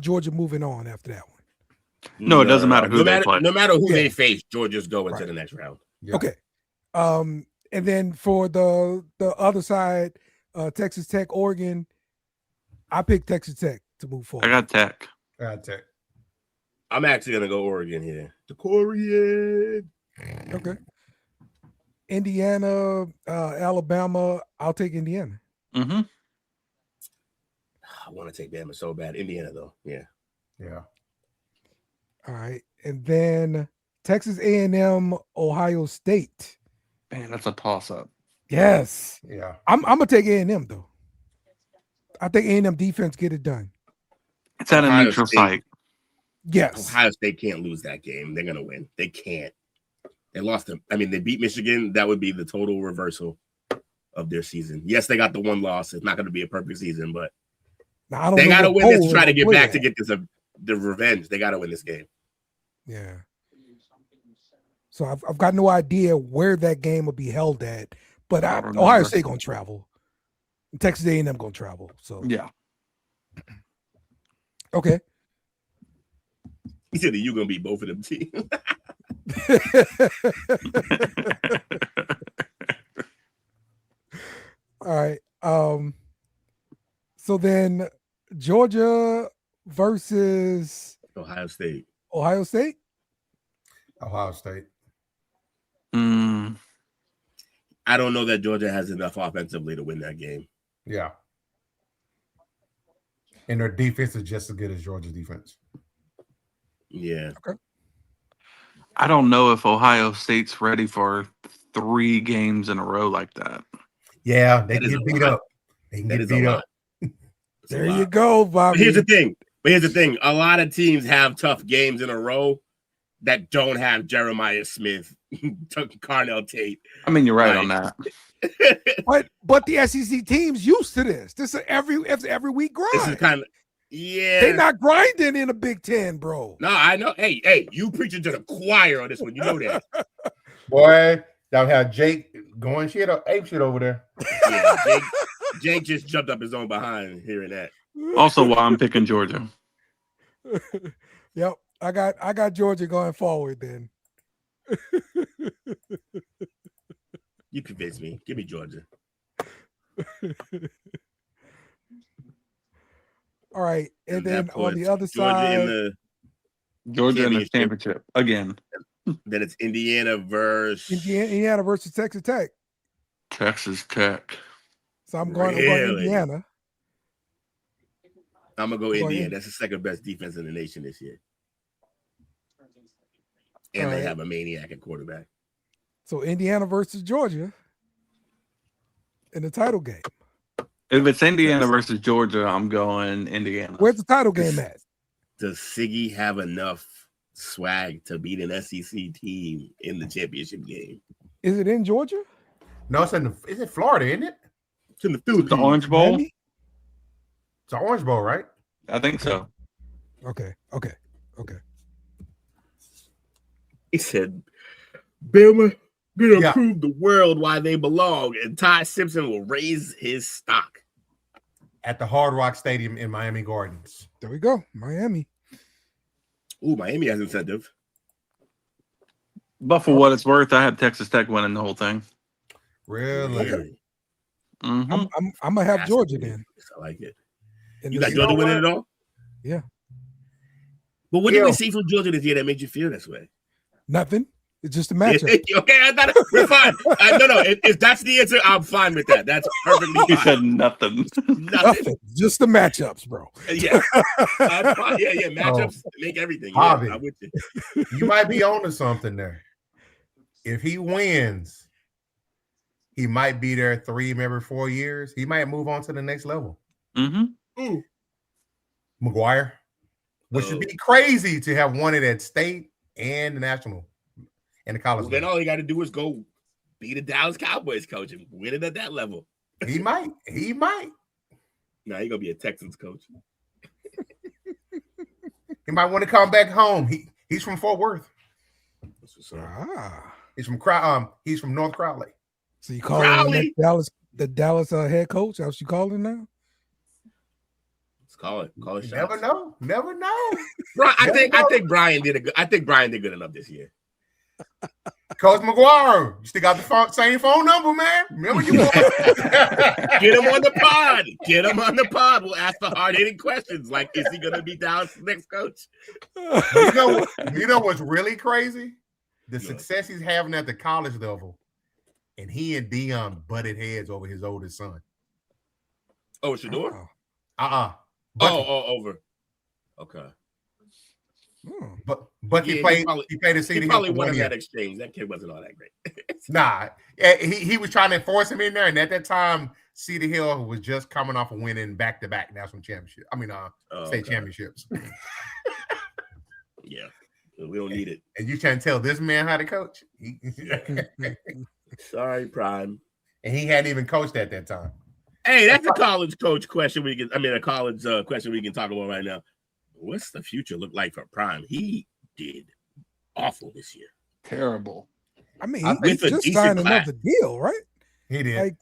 Georgia moving on after that one? No, it doesn't matter who they play. No matter who they face, Georgia's going to the next round. Yeah. Okay. And then for the other side, Texas Tech, Oregon, I picked Texas Tech to move forward. I got Tech. I'm actually gonna go Oregon here. DeCorian. Okay. Indiana, Alabama. I'll take Indiana. Mm-hmm. I want to take Bama so bad. Indiana, though. Yeah. All right. And then Texas A&M, Ohio State. Man, that's a toss-up. Yes. Yeah. I'm gonna take A&M though. I think A&M defense get it done. It's at a neutral site. Yes. Ohio State can't lose that game. They're gonna win. They can't. They lost them. I mean, they beat Michigan. That would be the total reversal of their season. Yes, they got the one loss. It's not going to be a perfect season, but Now, I don't They know got to what win this to bowl try to they're get gonna back play to at. get the revenge. They got to win this game. Yeah. So I've got no idea where that game will be held at, but I don't Ohio remember. State gonna travel. Texas A&M gonna travel. So Yeah. okay. He said that you're gonna beat both of them teams. All right. So then Georgia versus Ohio State. Ohio State. Ohio State. Mm, I don't know that Georgia has enough offensively to win that game. Yeah. And their defense is just as good as Georgia's defense. Yeah. I don't know if Ohio State's ready for 3 games in a row like that. Yeah, they That can is get a beat lot. up. They can That get is a beat lot. up. It's a There lot. you go, Bobby. But here's the thing. A lot of teams have tough games in a row that don't have Jeremiah Smith, Carnell Tate. I mean, you're right on that. But the SEC teams used to this. This is every week grind. This is kind of They're not grinding in a Big Ten, bro. No, I know. Hey, you preaching to the choir on this one. You know that. Boy, y'all have Jake going ape shit over there. Yeah, Jake just jumped up his own behind hearing that. Also, why I'm picking Georgia. Yep. I got Georgia going forward then. You convinced me. Give me Georgia. All right. And then that on the puts other Georgia side, in the Georgia in the championship again. then it's Indiana versus Indiana versus Texas Tech. Texas Tech. So I'm going Really? Indiana. I'm gonna go Well, Indiana. yeah. That's the second best defense in the nation this year. And All they right. have a maniac at quarterback. So Indiana versus Georgia in the title game. If it's Indiana versus Georgia, I'm going Indiana. Where's the title game at? Does Siggy have enough swag to beat an SEC team in the championship game? Is it in Georgia? No, it's in Florida, isn't it? It's in the The Philippines. Orange Bowl? Miami? It's an Orange Bowl, right? I think so. Okay. He said, Bama gonna Yeah. prove the world why they belong, and Ty Simpson will raise his stock. At the Hard Rock Stadium in Miami Gardens. There we go. Miami. Ooh, Miami has incentive. But for what it's worth, I have Texas Tech winning the whole thing. Really? Mm-hmm. I'm gonna have That's Georgia good. then. I like it. In You this- got Georgia winning it all? Yeah. But what did we Yeah. see from Georgia this year that made you feel this way? Nothing. It's just a matchup. Okay, I thought we're fine. No. If that's the answer, I'm fine with that. That's perfectly He fine. said nothing. Nothing. Nothing. Just the matchups, bro. Yeah. That's fine. Yeah. Matchups make everything. Yeah, Bobby. I'm with you. You might be onto something there. If he wins, he might be there 3, maybe 4 years. He might move on to the next level. Mm-hmm. McGuire, which would be crazy to have won it at state and the national and the college Well, then level. all you got to do is go be the Dallas Cowboys coach and win it at that level. He might. Now you're gonna be a Texans coach. He might want to come back home. He's from Fort Worth. That's what's up. He's from North Crowley. So you call him the Dallas head coach? That's what you call him now? Let's call it. Call it shots. Never know. I think Brian did good enough this year. Coach McGuire, you still got the same phone number, man. Remember you want Get him on the pod. Get him on the pod. We'll ask the hard-hitting questions like, is he gonna be Dallas' next coach? You know what's really crazy? The success he's having at the college level, and he and Dion butted heads over his oldest son. Oh, Shador? Over. Okay. But Bucky Yeah, played. He played a He season. probably won in that exchange. That kid wasn't all that great. Nah, he was trying to force him in there, and at that time, Cedar Hill was just coming off of winning back-to-back national championship. State championships. Yeah, we don't need it. And you can't tell this man how to coach. Sorry, Prime. And he hadn't even coached at that time. Hey, that's a college coach question a college question we can talk about right now. What's the future look like for Prime? He did awful this year. Terrible. I mean, I he think just signed another deal, right? He did. Like,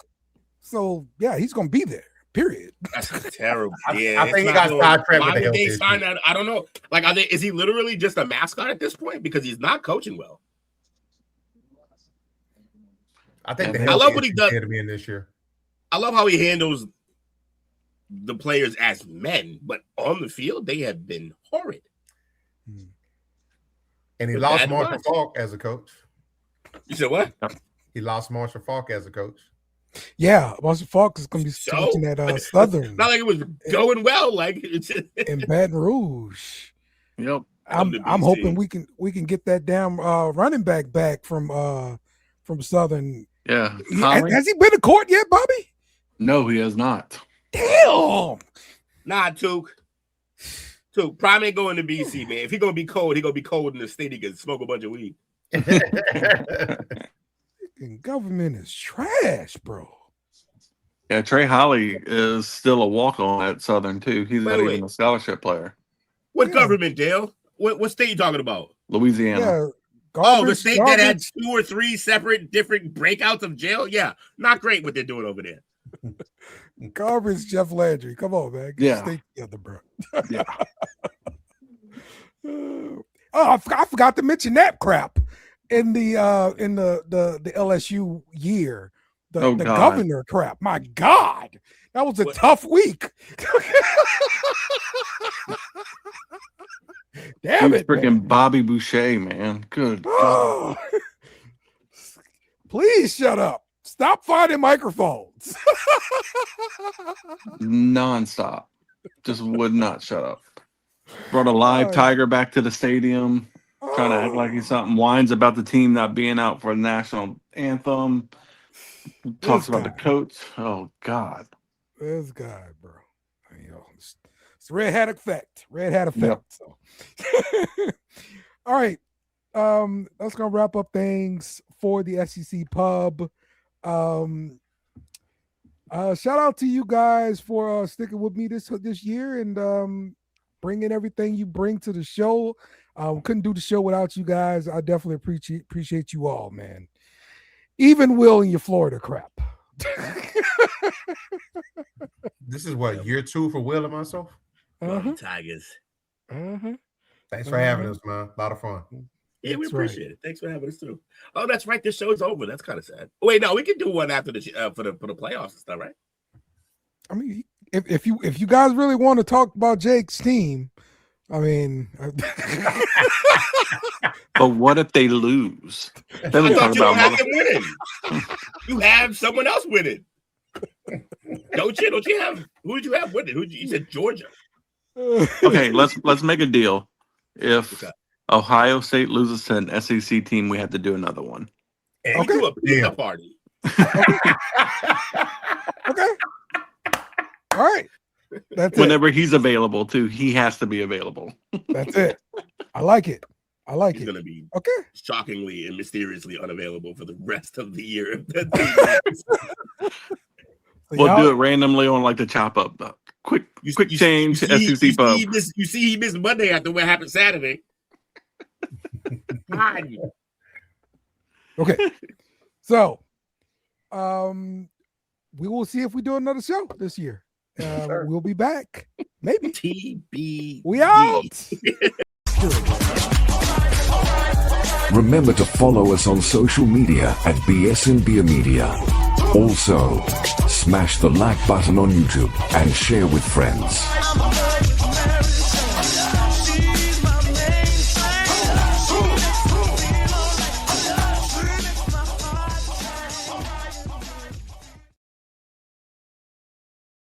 so yeah, he's gonna be there. Period. That's terrible. I think he got sidetracked with why the would health they issue. sign that? I don't know. Like, is he literally just a mascot at this point because he's not coaching well? I think the I health love what he issue does. scared me in this year. I love how he handles the players as men, but on the field they have been horrid. And he But lost bad Marshall advice. Faulk as a coach. You said what? He lost Marshall Faulk as a coach. Yeah, Marshall Falk is gonna be So? coaching at Southern Not like it was going well. Like it's in Baton Rouge. Yep. I'm the hoping BC. we can get that damn running back from Southern. Yeah. Has he been to court yet, Bobby? No, he has not. Damn. Nah, Took. Prime ain't going to BC, man. If he gonna be cold, he gonna be cold in the state. He can smoke a bunch of weed. And government is trash, bro. Yeah, Trey Holly is still a walk-on at Southern too. He's not Wait. even a scholarship player. What Yeah. government, Dale? What state you talking about? Louisiana. Yeah. Oh, the state that had garbage. 2 or 3 separate different breakouts of jail? Yeah, not great what they're doing over there. Garbage Jeff Landry. Come on, man. Get Yeah. Stay together, bro. Yeah. Oh, I forgot to mention that crap in the LSU year. The Oh, God. governor crap. My God. That was a What? tough week. Damn Dude, it. freaking Bobby Boucher, man. Good God. Oh. Please shut up. Stop finding microphones. Nonstop. Just would not shut up. Brought a live Oh. tiger back to the stadium, trying to act like he's something. Whines about the team not being out for the national anthem. Talks about the coach. Oh, God. This guy, bro. You know, it's red hat effect. Red hat effect. Yep. So, all right. That's gonna wrap up things for the SEC pub. Shout out to you guys for sticking with me this year and bringing everything you bring to the show. Couldn't do the show without you guys. I definitely appreciate you all, man. Even Will in your Florida crap. This is what, year 2 for Will and myself? Uh-huh. Tigers. Uh-huh. Thanks for having us, man. A lot of fun. Yeah, we That's right. appreciate it. Thanks for having us too. Oh, that's right. This show's over. That's kind of sad. Wait, no, we can do one after the for the playoffs and stuff, right? I mean, if you guys really want to talk about Jake's team, I mean, But what if they lose? Then I we thought talk you don't about have them winning. You have someone else winning. Don't you? Don't you have? Who did you have winning? You said Georgia. Okay, let's make a deal. If Okay. Ohio State loses to an SEC team, we have to do another one. And Okay. we do a pizza Yeah. party. Okay. All right. That's Whenever he's available, too, he has to be available. it. That's it. I like it. I like He's it. gonna be Okay. shockingly and mysteriously unavailable for the rest of the year. We'll y'all- do it randomly on like the chop up. Quick change. SEC pub. You see, he missed Monday after what happened Saturday. God. Okay. So, we will see if we do another show this year. We'll be back. Maybe. TB. We out. Remember to follow us on social media at BS and Beer Media. Also, smash the like button on YouTube and share with friends.